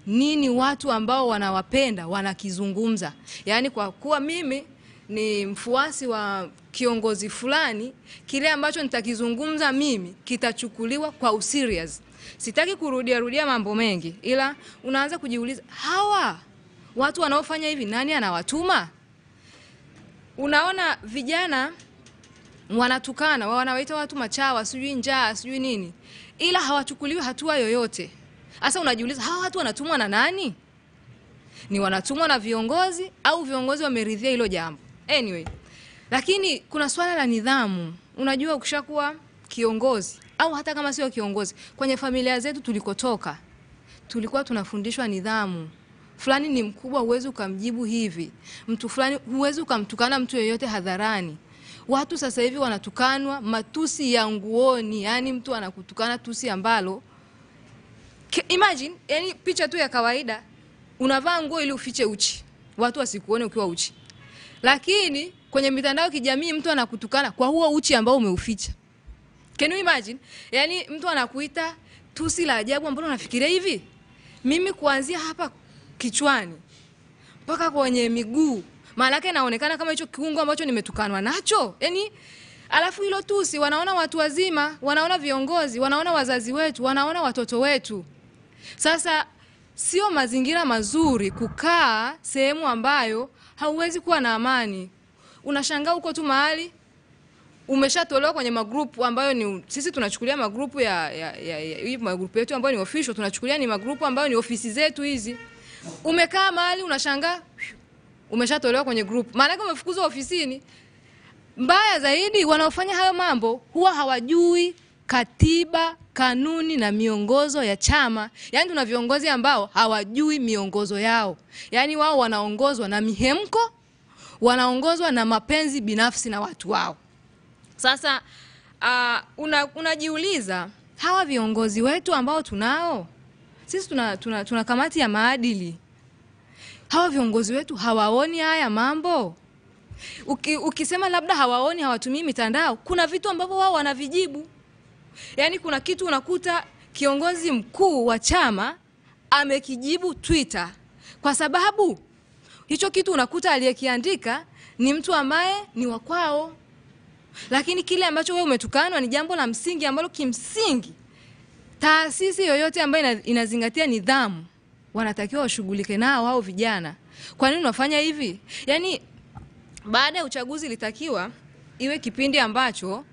nini watu ambao wanawapenda wanakizungumza. Yaani kwa kuwa mimi ni mfuasi wa kiongozi fulani, kile ambacho nitakizungumza mimi kitachukuliwa kwa userious. Sitaki kurudia mambo mengi, ila unaanza kujiuliza, hawa watu wanaofanya hivi nani anawatuma? Unaona vijana wanatukana, wanawaita watu machawa, sijui njaa, sijui nini, ila hawachukuliwi hatua yoyote. Sasa unajiuliza, hawa watu wanatumwa na nani? Ni wanatumwa na viongozi au viongozi wameridhia hilo jambo? Anyway, lakini kuna swala la nidhamu. Unajua ukishakuwa kiongozi au hata kama sio kiongozi, kwenye familia zetu tulikotoka tulikuwa tunafundishwa nidhamu. Fulani ni mkubwa, huwezi ukamjibu hivi. Mtu fulani huwezi ukamtukana mtu yeyote hadharani. Watu sasa hivi wanatukanwa matusi ya nguoni, yani mtu anakutukana tusi ambalo imagine, yani picha tu ya kawaida, unavaa nguo ili ufiche uchi, watu wasikuone ukiwa uchi. Lakini kwenye mitandao ya kijamii mtu anakutukana kwa huo uchi ambao umeuficha. Can you imagine? Yani mtu anakuita tusi la ajabu ambalo unafikiria hivi. Mimi kuanzia hapa kichwani mpaka kwenye miguu, maana yake naonekana kama hicho kiungo ambacho nimetukanwa nacho. Yani alafu hilo tusi wanaona watu wazima, wanaona viongozi, wanaona wazazi wetu, wanaona watoto wetu. Sasa sio mazingira mazuri kukaa sehemu ambayo hauwezi kuwa na amani. unashangaa huko tu mahali umeshatolewa kwenye magrupu ambayo ni sisi tunachukulia magrupu ya magrupu yetu ambayo ni official, tunachukulia ni magrupu ambayo ni ofisi zetu hizi. Umekaa mahali unashangaa umeshatolewa kwenye group. Maana kama umefukuzwa ofisini. Mbaya zaidi, wanaofanya hayo mambo huwa hawajui katiba, kanuni na miongozo ya chama. Yaani tuna viongozi ambao hawajui miongozo yao. Yaani wao wanaongozwa na mihemko, wanaongozwa na mapenzi binafsi na watu wao. Sasa unajiuliza, hawa viongozi wetu ambao tunao, sisi tuna kamati ya maadili. Hawa viongozi wetu hawaoni haya mambo? Ukisema labda hawaoni, hawatumii mitandao, kuna vitu ambavyo wao wanavijibu. Yaani kuna kitu unakuta kiongozi mkuu wa chama amekijibu Twitter, kwa sababu hicho kitu unakuta aliyekiandika ni mtu ambaye ni wa kwao. Lakini kile ambacho wewe umetukanwa ni jambo la msingi ambalo kimsingi taasisi yoyote ambayo inazingatia nidhamu wanatakiwa washughulike nao hao vijana. Kwa nini unafanya hivi? Yaani baada ya uchaguzi litakiwa iwe kipindi ambacho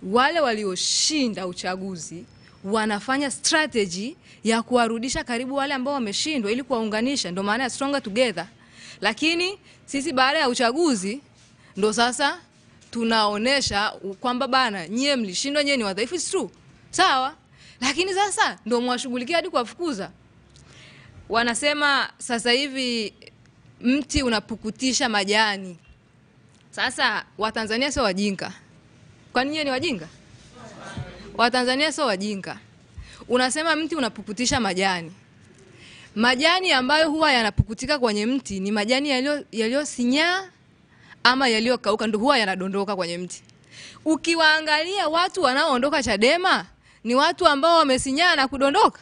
wale walioshinda uchaguzi wanafanya strategy ya kuwarudisha karibu wale ambao wameshindwa ili kuwaunganisha, ndio maana ya Stronger Together. Lakini sisi baada ya uchaguzi ndo sasa tunaonesha kwamba bana nyie mlishindwa, nyie ni wadhaifu. It's true. Sawa? Lakini sasa ndo mwashughulikia hadi kuwafukuza. Wanasema sasa hivi mti unapukutisha majani. Sasa Watanzania sio wajinga. Kwa nini ni wajinga? Watanzania sio wajinga. Unasema mti unapukutisha majani. Majani ambayo huwa yanapukutika kwenye mti ni majani yaliyosinyaa ama yaliyokauka, ndio huwa yanadondoka kwenye mti. Ukiwaangalia watu wanaoondoka Chadema ni watu ambao wamesinyaa na kudondoka.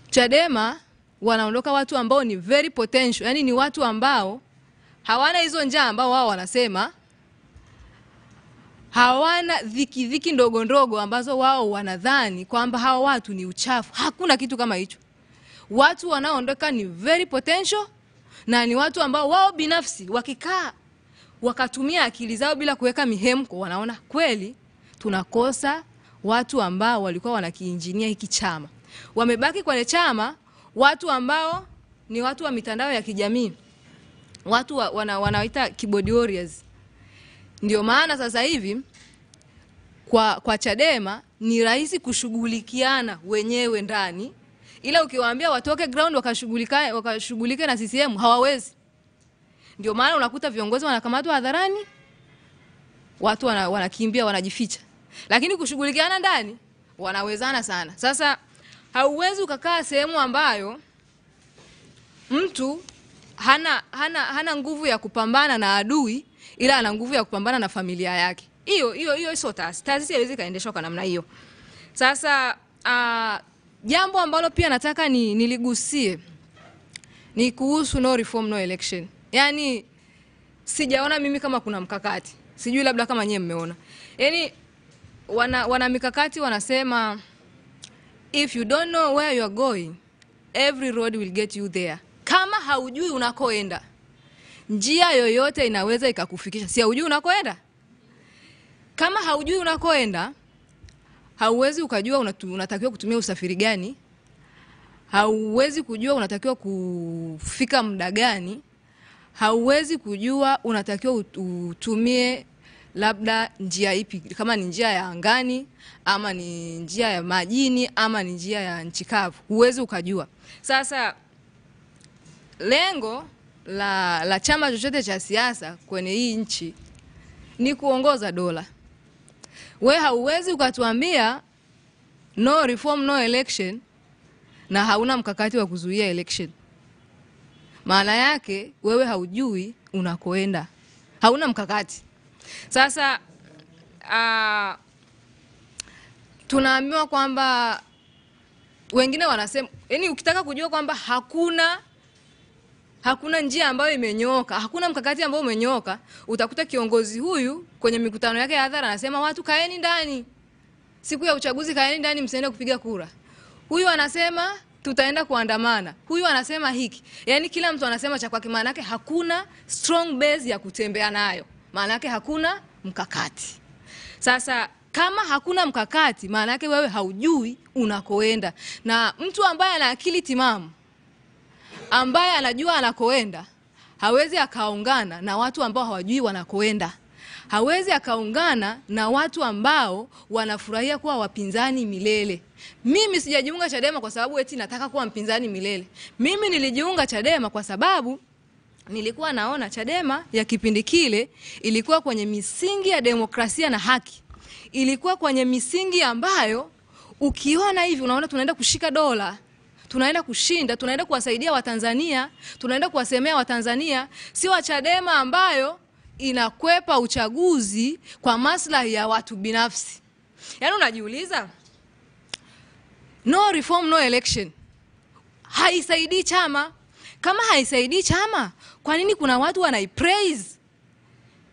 Chadema wanaondoka watu ambao ni very potential, yani ni watu ambao hawana hizo njaa ambao wao wanasema, hawana dhiki ndogo ndogo ambazo wao wanadhani kwamba hawa watu ni uchafu. Hakuna kitu kama hicho. Watu wanaoondoka ni very potential na ni watu ambao wao binafsi wakikaa wakatumia akili zao bila kuweka mihemko, wanaona kweli tunakosa watu ambao walikuwa wanakiinjinia hiki chama. Wamebaki kwenye chama watu ambao ni watu wa mitandao ya kijamii. Watu wanaoita keyboard warriors. Ndio maana sasa hivi kwa Chadema ni rahisi kushughulikiana wenyewe ndani, ila ukiwaambia watoke ground wakashughulike na CCM hawawezi. Ndio maana unakuta viongozi wanakamatwa hadharani, watu wanakimbia, wanajificha. Lakini kushughulikiana ndani wanawezana sana. Sasa hauwezi ukakaa sehemu ambayo mtu hana nguvu ya kupambana na adui, ila ana nguvu ya kupambana na familia yake. Hiyo sio taasisi haiwezi kaendeshwa kwa namna hiyo. Sasa jambo ambalo pia nataka niligusie ni kuhusu no reform no election. Yaani sijaona mimi kama kuna mkakati. Sijui labda kama nyie mmeona. Yaani wana mikakati wanasema if you don't know where you are going, every road will get you there. Kama haujui unakoenda, njia yoyote inaweza ikakufikisha. Si haujui unakoenda? Kama haujui unakoenda, hauwezi ukajua unatakiwa kutumia usafiri gani. Hauwezi kujua unatakiwa kufika muda gani. Hauwezi kujua unatakiwa utumie labda njia ipi, kama ni njia ya angani ama ni njia ya majini ama ni njia ya nchi kavu. Huwezi ukajua. Sasa lengo la chama chochote cha siasa kwenye hii nchi ni kuongoza dola. We hauwezi ukatuambia no reform no election na hauna mkakati wa kuzuia election. Maana yake wewe haujui unakoenda, hauna mkakati. Sasa tunaambiwa kwamba wengine wanasema, yani ukitaka kujua kwamba hakuna njia ambayo imenyooka, hakuna mkakati ambao umenyooka, utakuta kiongozi huyu kwenye mikutano yake ya hadhara anasema watu kaeni ndani. Siku ya uchaguzi kaeni ndani, msiende kupiga kura. Huyu anasema tutaenda kuandamana. Huyu anasema hiki. Yaani kila mtu anasema cha kwake, maana yake hakuna strong base ya kutembea nayo. Maana yake hakuna mkakati. Sasa kama hakuna mkakati, maana yake wewe haujui unakoenda. Na mtu ambaye ana akili timamu, ambaye anajua anakoenda, hawezi akaungana na watu ambao hawajui wanakoenda. Hawezi akaungana na watu ambao wanafurahia kuwa wapinzani milele. Mimi sijajiunga Chadema kwa sababu eti nataka kuwa mpinzani milele. Mimi nilijiunga Chadema kwa sababu nilikuwa naona Chadema ya kipindi kile ilikuwa kwenye misingi ya demokrasia na haki. Ilikuwa kwenye misingi ambayo ukiona hivi unaona tunaenda kushika dola, tunaenda kushinda, tunaenda kuwasaidia Watanzania, tunaenda kuwasemea Watanzania, sio Chadema ambayo inakwepa uchaguzi kwa maslahi ya watu binafsi. Yaani unajiuliza, no reform no election haisaidii chama. Kama haisaidii chama, kwa nini kuna watu wanaipraise?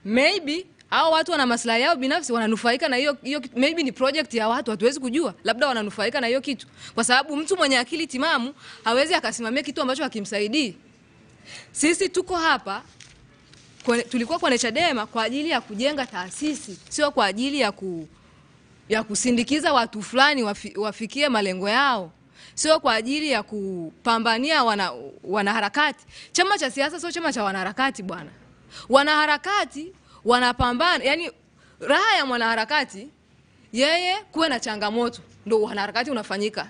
Maybe hao watu wana maslahi yao binafsi, wananufaika na hiyo maybe ni project ya watu, hatuwezi kujua. Labda wananufaika na hiyo kitu. Kwa sababu mtu mwenye akili timamu hawezi akasimamia kitu ambacho hakimsaidii. Sisi tuko hapa tulikuwa kwenye Chadema kwa ajili ya kujenga taasisi, sio kwa ajili ya kusindikiza watu fulani wafikie malengo yao. Sio kwa ajili ya kupambania wanaharakati. Chama cha siasa sio chama cha wanaharakati bwana. Wanaharakati wanapambana, yani raha ya mwanaharakati yeye kuwe na changamoto ndio wanaharakati unafanyika.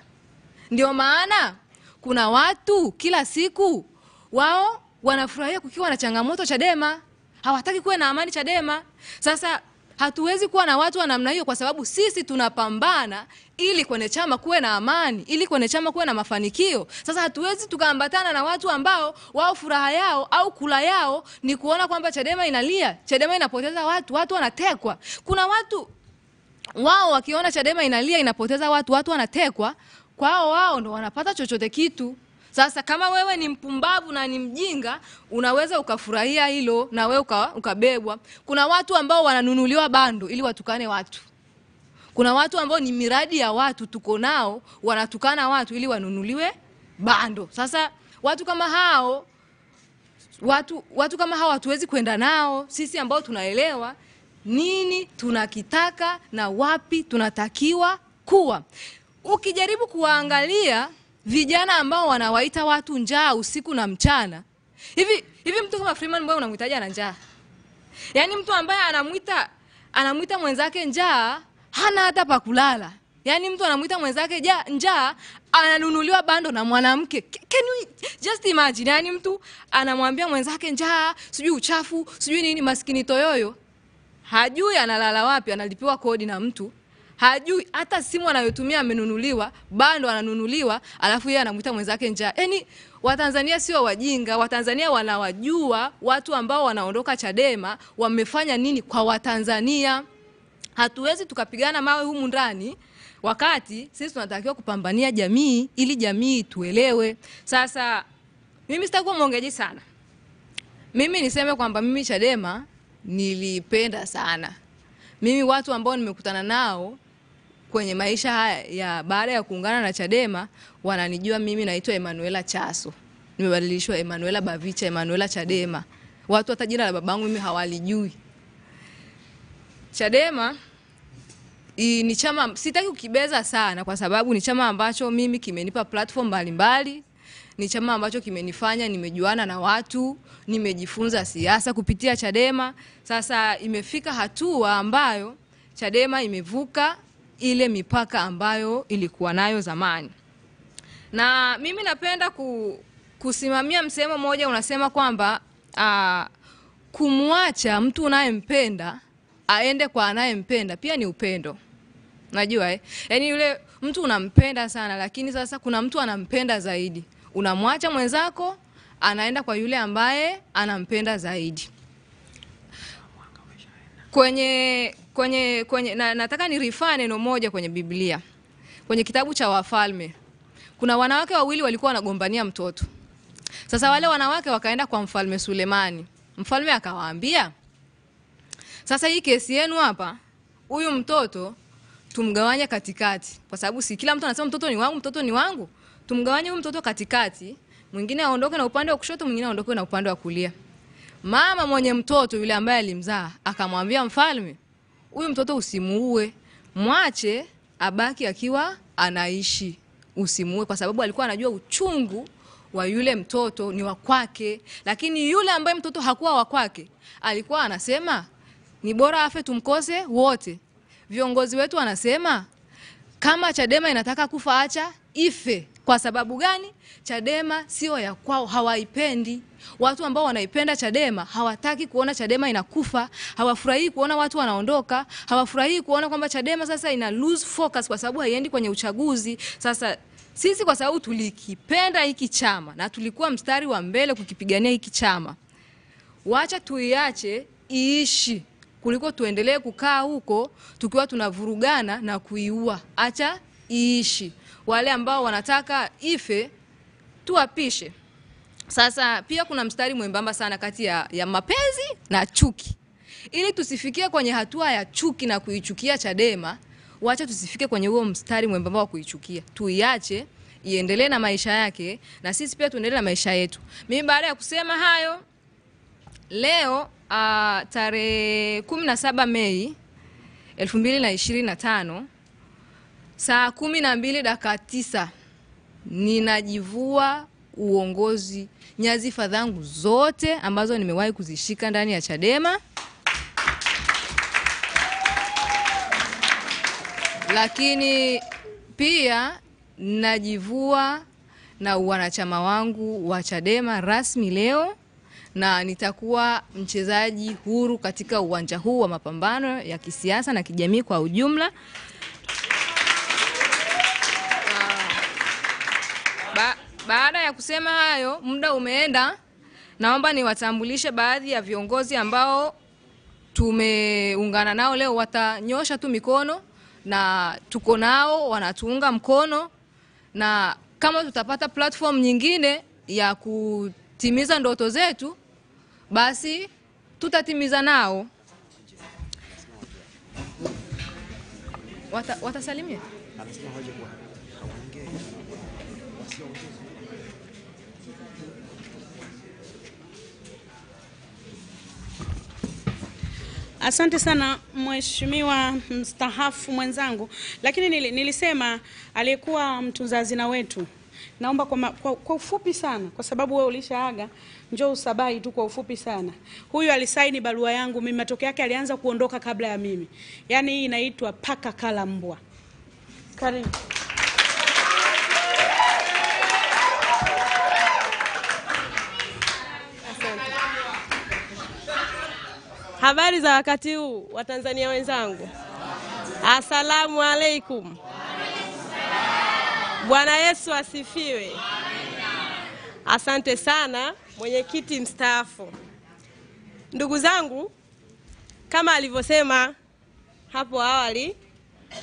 Ndio maana kuna watu kila siku wao wanafurahia kukiwa na changamoto Chadema. Hawataki kuwe na amani Chadema. Sasa hatuwezi kuwa na watu wa namna hiyo kwa sababu sisi tunapambana ili kwenye chama kuwe na amani, ili kwenye chama kuwe na mafanikio. Sasa hatuwezi tukaambatana na watu ambao wao furaha yao au kula yao ni kuona kwamba Chadema inalia, Chadema inapoteza watu wanatekwa. Kuna watu wao wakiona Chadema inalia inapoteza watu wanatekwa, kwao wao ndo wanapata chochote kitu. Sasa kama wewe ni mpumbavu na ni mjinga, unaweza ukafurahia hilo na wewe ukabebwa. Kuna watu ambao wananunuliwa bando ili watukane watu. Kuna watu ambao ni miradi ya watu tuko nao, wanatukana watu ili wanunuliwe bando. Sasa watu kama hao hatuwezi kwenda nao. Sisi ambao tunaelewa nini tunakitaka na wapi tunatakiwa kuwa. Ukijaribu kuangalia vijana ambao wanawaita watu njaa usiku na mchana. Hivi mtu kama Freeman Mbowe unamhitaji ana njaa? Yaani mtu ambaye anamuita mwenzake njaa hana hata pa kulala. Yaani mtu anamuita mwenzake njaa ananunuliwa bando na mwanamke. Can you just imagine? Yaani mtu anamwambia mwenzake njaa, sijui uchafu, sijui nini, maskini toyoyo. Hajui analala wapi, analipiwa kodi na mtu. Hajui hata simu anayotumia amenunuliwa, bando ananunuliwa, alafu yeye anamuita mwenzake njaa. Yaani Watanzania sio wajinga, Watanzania wanawajua watu ambao wanaondoka Chadema wamefanya nini kwa Watanzania. Hatuwezi tukapigana mawe humu ndani wakati sisi tunatakiwa kupambania jamii ili jamii tuelewe. Sasa mimi sitakuwa mwongeaji sana. Mimi niseme kwamba mimi Chadema nilipenda sana. Mimi watu ambao nimekutana nao kwenye maisha haya ya baada ya kuungana na Chadema wananijua mimi naitwa Emanuela Chaso. Nimebadilishwa Emanuela Bavicha, Emanuela Chadema. Watu hata jina la babangu mimi hawalijui. Chadema ni chama sitaki kukibeza sana kwa sababu ni chama ambacho mimi kimenipa platform mbalimbali. Ni chama ambacho kimenifanya nimejuana na watu, nimejifunza siasa kupitia Chadema. Sasa imefika hatua ambayo Chadema imevuka ile mipaka ambayo ilikuwa nayo zamani. Na mimi napenda kusimamia msemo mmoja unasema kwamba kumwacha mtu unayempenda aende kwa anayempenda pia ni upendo. Najua Yaani yule mtu unampenda sana lakini sasa kuna mtu anampenda zaidi. Unamwacha mwenzako anaenda kwa yule ambaye anampenda zaidi. Nataka ni rifaa neno moja kwenye Biblia. Kwenye kitabu cha Wafalme. Kuna wanawake wawili walikuwa wanagombania mtoto. Sasa wale wanawake wakaenda kwa Mfalme Sulemani. Mfalme akawaambia, sasa hii kesi yenu hapa, huyu mtoto tumgawanye katikati. Kwa sababu si kila mtu anasema mtoto ni wangu, tumgawanye huyu mtoto katikati, mwingine aondoke na upande wa kushoto, mwingine aondoke na upande wa kulia. Mama mwenye mtoto yule ambaye alimzaa akamwambia mfalme, huyu mtoto usimuue, mwache abaki akiwa anaishi, usimuue, kwa sababu alikuwa anajua uchungu wa yule mtoto ni wa kwake. Lakini yule ambaye mtoto hakuwa wa kwake alikuwa anasema ni bora afe tumkose wote. Viongozi wetu wanasema kama Chadema inataka kufa acha ife. Kwa sababu gani? Chadema sio ya kwao, hawaipendi. Watu ambao wanaipenda Chadema hawataki kuona Chadema inakufa, hawafurahii kuona watu wanaondoka, hawafurahii kuona kwamba Chadema sasa ina lose focus kwa sababu haiendi kwenye uchaguzi. Sasa sisi kwa sababu tulikipenda hiki chama na tulikuwa mstari wa mbele kukipigania hiki chama, wacha tuiache iishi kuliko tuendelee kukaa huko tukiwa tunavurugana na kuiua. Acha iishi. Wale ambao wanataka ife tuwapishe. Sasa pia kuna mstari mwembamba sana kati ya mapenzi na chuki. Ili tusifikie kwenye hatua ya chuki na kuichukia Chadema, wacha tusifike kwenye huo mstari mwembamba wa kuichukia. Tuiache iendelee na maisha yake na sisi pia tuendelee na maisha yetu. Mimi baada ya kusema hayo, leo tarehe 17 Mei 2025 saa 12:09 ninajivua uongozi, nyadhifa zangu zote ambazo nimewahi kuzishika ndani ya Chadema. Lakini pia najivua na wanachama wangu wa Chadema rasmi leo, na nitakuwa mchezaji huru katika uwanja huu wa mapambano ya kisiasa na kijamii kwa ujumla. Baada ya kusema hayo, muda umeenda, naomba niwatambulishe baadhi ya viongozi ambao tumeungana nao leo. Watanyosha tu mikono na tuko nao, wanatuunga mkono, na kama tutapata platform nyingine ya kutimiza ndoto zetu, basi tutatimiza nao. Watasalimia? Asante sana mheshimiwa mstaafu mwenzangu, lakini nilisema aliyekuwa mtunza hazina wetu. Naomba kwa ufupi sana, kwa sababu wewe ulishaaga, njoo usabai tu kwa ufupi sana. Huyu alisaini barua yangu mimi, matokeo yake alianza kuondoka kabla ya mimi. Yaani hii inaitwa paka kala mbwa. Karibu. Habari za wakati huu Watanzania wenzangu. Asalamu alaikum. Bwana Yesu asifiwe. Asante sana mwenyekiti mstaafu. Ndugu zangu, kama alivyosema hapo awali,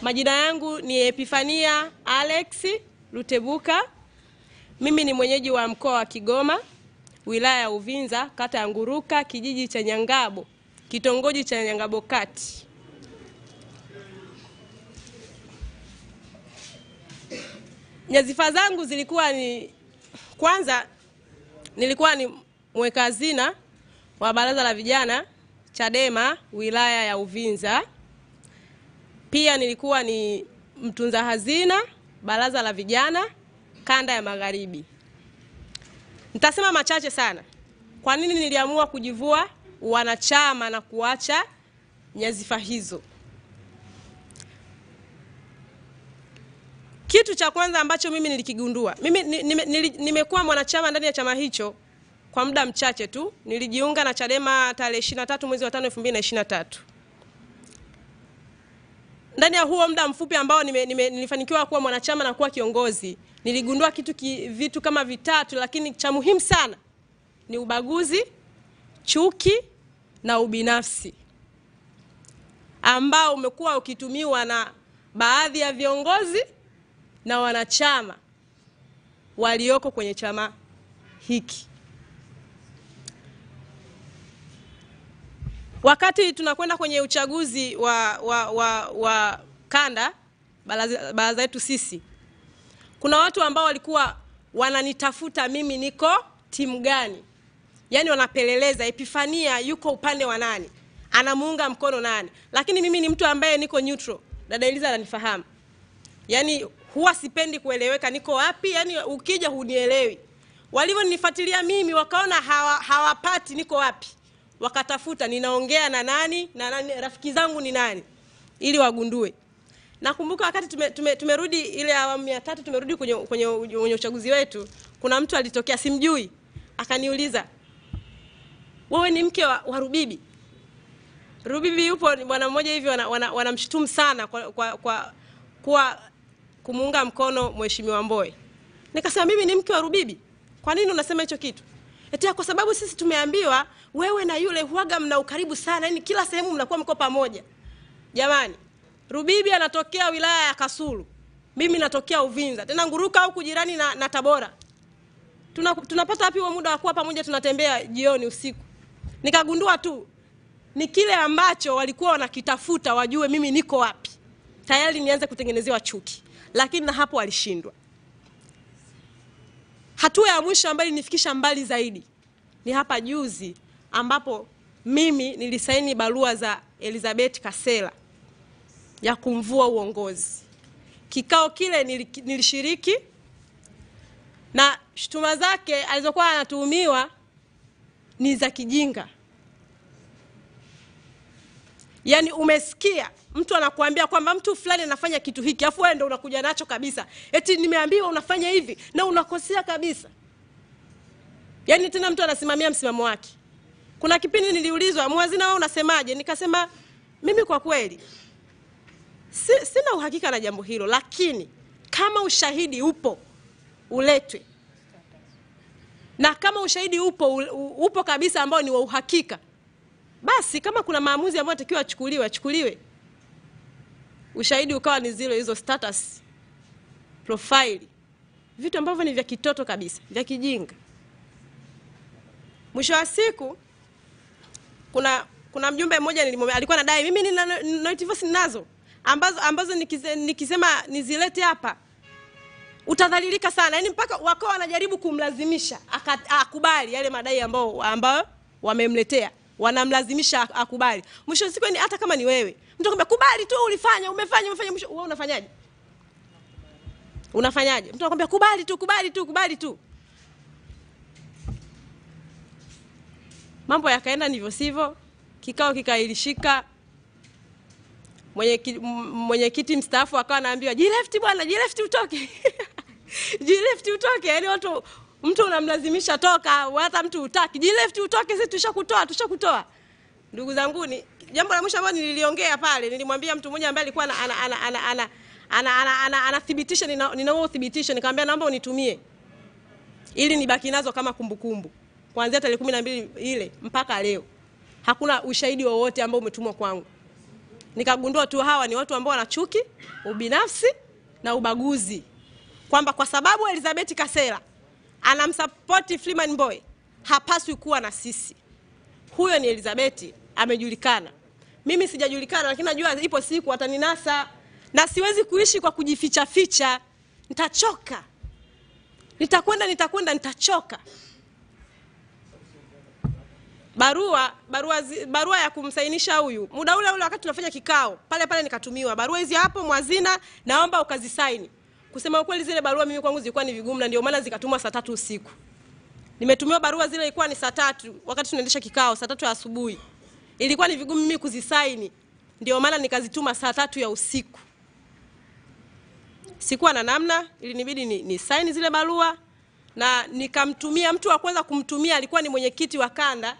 majina yangu ni Epifania Alex Lutebuka. Mimi ni mwenyeji wa mkoa wa Kigoma, wilaya ya Uvinza, kata ya Nguruka, kijiji cha Nyangabo, kitongoji cha Nyangabo Kati. Nyadhifa zangu zilikuwa ni, kwanza nilikuwa ni mweka hazina wa baraza la vijana Chadema wilaya ya Uvinza. Pia nilikuwa ni mtunza hazina baraza la vijana kanda ya Magharibi. Nitasema machache sana. Kwa nini niliamua kujivua wanachama na kuacha nyadhifa hizo? Kitu cha kwanza ambacho mimi nilikigundua, mimi nimekuwa mwanachama ndani ya chama hicho kwa muda mchache tu. Nilijiunga na Chadema tarehe 23 mwezi wa 5 2023. Ndani ya huo muda mfupi ambao nilifanikiwa kuwa mwanachama na kuwa kiongozi, niligundua vitu kama vitatu, lakini cha muhimu sana ni ubaguzi, chuki na ubinafsi ambao umekuwa ukitumiwa na baadhi ya viongozi na wanachama walioko kwenye chama hiki. Wakati tunakwenda kwenye uchaguzi wa kanda baraza yetu sisi, kuna watu ambao walikuwa wananitafuta mimi niko timu gani. Yaani wanapeleleza Epifania yuko upande wa nani, anamuunga mkono nani. Lakini mimi ni mtu ambaye niko neutral. Dada Eliza ananifahamu. Yaani huwa sipendi kueleweka niko wapi, yaani ukija hunielewi. Walivyonifuatilia mimi wakaona hawapati niko wapi, wakatafuta ninaongea na nani rafiki zangu ni nani ili wagundue. Nakumbuka wakati tumerudi ile awamu ya 3 tumerudi kwenye uchaguzi wetu, kuna mtu alitokea simjui akaniuliza, wewe ni mke wa Rubibi? Rubibi yupo bwana mmoja hivi wanamshutumu sana kwa kumuunga mkono Mheshimiwa Mbowe. Nikasema mimi ni mke wa Rubibi. Kwa nini unasema hicho kitu? Eti kwa sababu sisi tumeambiwa wewe na yule huaga mna ukaribu sana, yani kila sehemu mnakuwa mko pamoja. Jamani, Rubibi anatokea wilaya ya Kasulu. Mimi natokea Uvinza. Tena Nguruka huko jirani na Tabora. Tunapata wapi muda wa kuwa pamoja tunatembea jioni usiku? Nikagundua tu ni kile ambacho walikuwa wanakitafuta wajue mimi niko wapi. Tayari nianze kutengenezewa chuki. Lakini na hapo walishindwa. Hatua ya mwisho ambayo nifikisha mbali zaidi ni hapa juzi ambapo mimi nilisaini barua za Elizabeth Kasela ya kumvua uongozi. Kikao kile nilishiriki na shutuma zake alizokuwa anatuhumiwa ni za kijinga. Yaani umesikia mtu anakuambia kwamba mtu fulani anafanya kitu hiki afu wewe ndio unakuja nacho kabisa. Eti nimeambiwa unafanya hivi na unakosea kabisa. Yaani tena mtu anasimamia msimamo wake. Kuna kipindi niliulizwa, "Muhazina wewe unasemaje?" Nikasema mimi kwa kweli sina uhakika na jambo hilo, lakini kama ushahidi upo uletwe. Na kama ushahidi upo kabisa ambao ni wa uhakika, basi kama kuna maamuzi ambayo yatakiwa achukuliwe. Ushahidi ukawa ni zile hizo status, profile, vitu ambavyo ni vya kitoto kabisa, vya kijinga. Mwisho wa siku kuna mjumbe mmoja alikuwa anadai mimi nina notification nazo ambazo nikisema nizilete hapa utadhalilika sana. Yaani mpaka wako wanajaribu kumlazimisha akubali yale madai ambao wamemletea. Wanamlazimisha akubali. Mwisho siku ni hata kama ni wewe. Mtu akwambia kubali tu umefanya mwisho wewe unafanyaje? Unafanyaje? Mtu anakuambia kubali tu. Mambo yakaenda ndivyo sivyo. Kikao kikailishika. Mwenyekiti mstaafu akawa anaambiwa, "Jirefti bwana, jirefti utoke." Jirefti utoke, yaani mtu unamlazimisha toka, hata mtu hutaki. Jirefti utoke, sisi tushakutoa. Ndugu zangu, ni jambo la mwisho ambalo nililiongea pale, nilimwambia mtu mmoja ambaye alikuwa anathibitisha ninao uthibitisho, nikamwambia naomba unitumie ili nibaki nazo kama kumbukumbu. Kuanzia tarehe 12 ile mpaka leo hakuna ushahidi wowote ambao umetumwa kwangu. Nikagundua tu hawa ni watu ambao wana chuki, ubinafsi na ubaguzi. Kwamba kwa sababu Elizabeth Kasela anamsupport Freeman Mbowe, hapaswi kuwa na sisi. Huyo ni Elizabeth, amejulikana. Mimi sijajulikana, lakini najua ipo siku wataninasa na siwezi kuishi kwa kujificha. Nitachoka. Nitachoka. Barua ya kumsainisha huyu. Muda ule wakati tunafanya kikao, pale nikatumiwa. Barua hizi hapo Muhazina, naomba ukazisaini. Kusema ukweli zile barua mimi kwangu zilikuwa ni vigumu na ndio maana zikatumwa saa 3 usiku. Nimetumiwa barua zile ilikuwa ni saa 3 wakati tunaendesha kikao saa 3 asubuhi. Ilikuwa ni vigumu mimi kuzisaini. Ndio maana nikazituma saa 3 ya usiku. Sikuwa na namna, ilinibidi ni sign zile barua na nikamtumia. Mtu wa kwanza kumtumia alikuwa ni mwenyekiti wa kanda.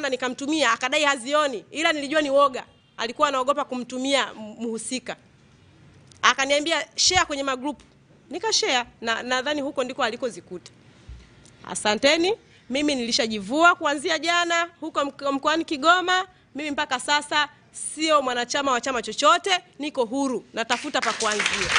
Nikamtumia akadai hazioni, ila nilijua ni woga. Alikuwa anaogopa kumtumia mhusika. Akaniambia share kwenye magroup. Nikashare na nadhani huko ndiko alikozikuta. Asanteni. Mimi nilishajivua kuanzia jana huko mkoani Kigoma. Mimi mpaka sasa sio mwanachama wa chama chochote, niko huru, natafuta pa kuanzia.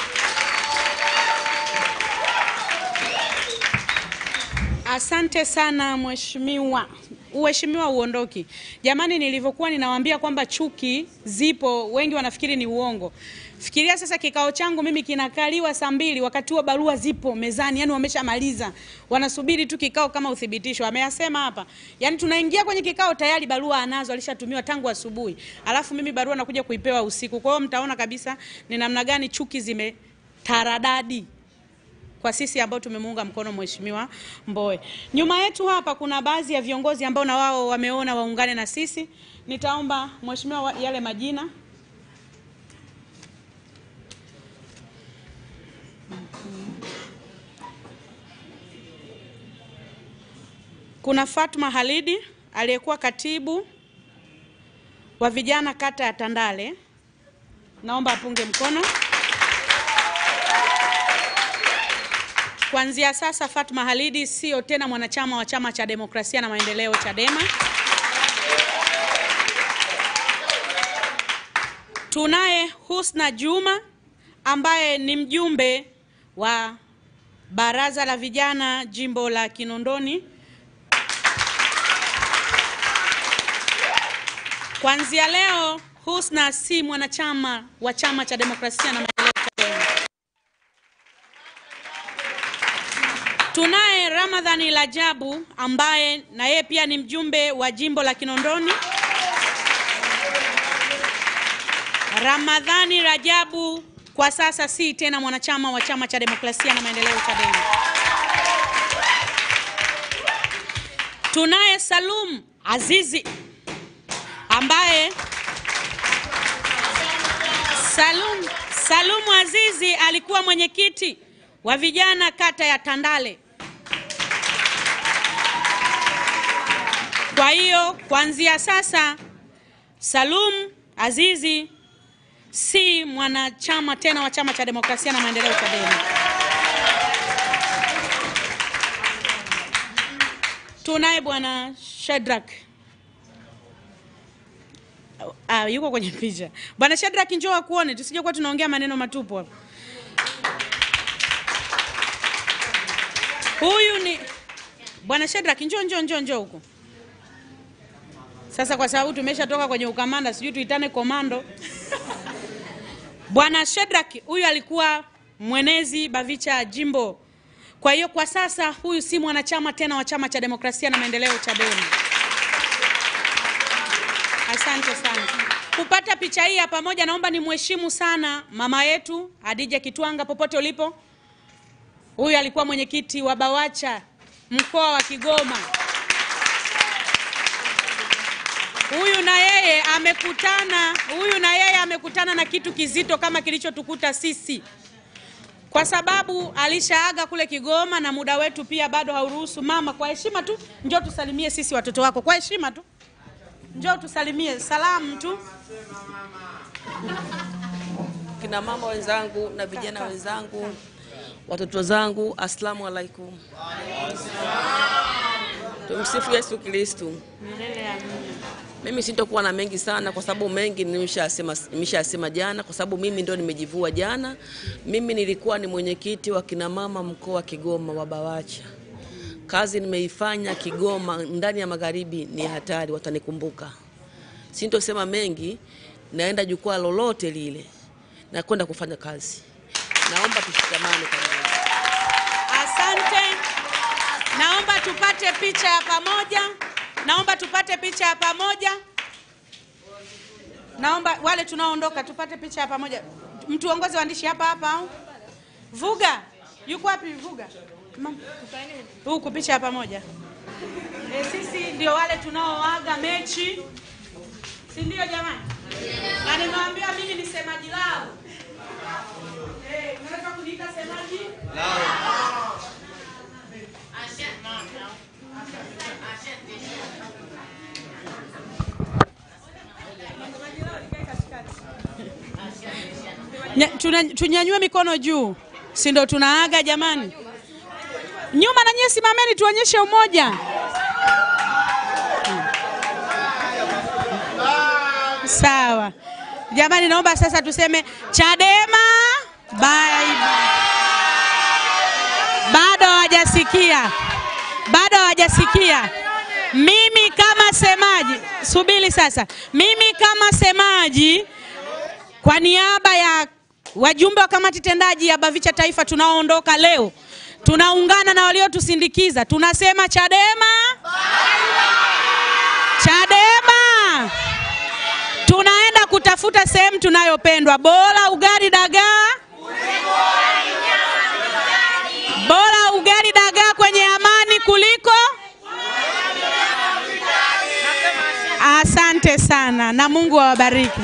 Asante sana Mheshimiwa uheshimiwa uondoki. Jamani, nilivyokuwa ninawaambia kwamba chuki zipo, wengi wanafikiri ni uongo. Fikiria sasa kikao changu mimi kinakaliwa saa 2 wakati wa barua zipo mezani, yani wameshamaliza. Wanasubiri tu kikao kama uthibitisho. Ameyasema hapa. Yani tunaingia kwenye kikao tayari barua anazo, alishatumiwa tangu asubuhi. Alafu mimi barua nakuja kuipewa usiku. Kwa hiyo mtaona kabisa ni namna gani chuki zimetaradadi kwa sisi ambao tumemuunga mkono Mheshimiwa Mbowe. Nyuma yetu hapa kuna baadhi ya viongozi ambao na wao wameona waungane na sisi. Nitaomba Mheshimiwa yale majina. Kuna Fatma Halidi aliyekuwa katibu wa vijana kata ya Tandale. Naomba apunge mkono. Kuanzia sasa Fatma Halidi sio tena mwanachama wa Chama cha Demokrasia na Maendeleo Chadema. Tunaye Husna Juma ambaye ni mjumbe wa Baraza la Vijana Jimbo la Kinondoni. Kuanzia leo Husna si mwanachama wa Chama cha Demokrasia na Maendeleo Chadema. Tunaye Ramadhani Rajabu ambaye na yeye pia ni mjumbe wa Jimbo la Kinondoni. Ramadhani Rajabu kwa sasa si tena mwanachama wa Chama cha Demokrasia na Maendeleo Chadema. Tunaye Salum Azizi ambaye Salum Azizi alikuwa mwenyekiti wa vijana kata ya Tandale. Kwa hiyo kuanzia sasa Salum Azizi si mwanachama tena wa Chama cha Demokrasia na Maendeleo Chadema. Tunaye bwana Shadrack. Yuko kwenye picha. Bwana Shadrack, njoo kuone tusije kwa tunaongea maneno matupu hapa. Huyu ni bwana Shadrack, njoo huko. Sasa kwa sababu tumeshatoka kwenye ukamanda, sijui tuitane komando. Bwana Shadrack huyu alikuwa mwenezi Bavicha Jimbo. Kwa hiyo kwa sasa huyu si mwanachama tena wa Chama cha Demokrasia na Maendeleo Chadema. Asante sana. Kupata picha hii pamoja, naomba nimheshimu sana mama yetu Hadija Kitwanga popote ulipo. Huyu alikuwa mwenyekiti wa Bawacha mkoa wa Kigoma. Huyu na yeye amekutana na kitu kizito kama kilichotukuta sisi. Kwa sababu alishaaga kule Kigoma na muda wetu pia bado hauruhusu. Mama, kwa heshima tu njoo tusalimie sisi watoto wako. Kwa heshima tu njoo tusalimie, salamu tu. Kina mama wenzangu na vijana wenzangu, watoto zangu, asalamu alaikum. Tumsifu Yesu Kristo. Mimi sitakuwa na mengi sana kwa sababu mengi nimeshasema jana, kwa sababu mimi ndio nimejivua jana. Mimi nilikuwa ni mwenyekiti wa kina mama mkoa wa Kigoma wa Bawacha. Kazi nimeifanya Kigoma ndani ya magharibi ni hatari, watanikumbuka. Sitosema mengi, naenda jukwaa lolote lile na kwenda kufanya kazi. Naomba tushikamane pamoja. Asante. Naomba tupate picha ya pamoja. Naomba wale tunaoondoka tupate picha ya pamoja. Mtuongoze waandishi hapa au? Vuga. Yuko wapi Vuga? Huku picha ya pamoja. Sisi ndio wale tunaoaga mechi. Si ndio jamani? Na nimewaambia mimi ni semaji lao. Unaweza kuniita semaji? Lao. Tunyanyue mikono juu. Si ndio tunaaga jamani? Nyuma na nyie simameni tuonyeshe umoja. Sawa. Jamani, naomba sasa tuseme Chadema bye. Bado hawajasikia. Mimi kama semaji, subiri sasa. Mimi kama semaji kwa niaba ya wajumbe wa kamati tendaji ya BAVICHA Taifa tunaoondoka leo, tunaungana na waliotusindikiza. Tunasema Chadema. Chadema. Tunaenda kutafuta sehemu tunayopendwa. Bora ugali dagaa. Bora ugali dagaa kwenye amani kuliko. Asante sana na Mungu awabariki.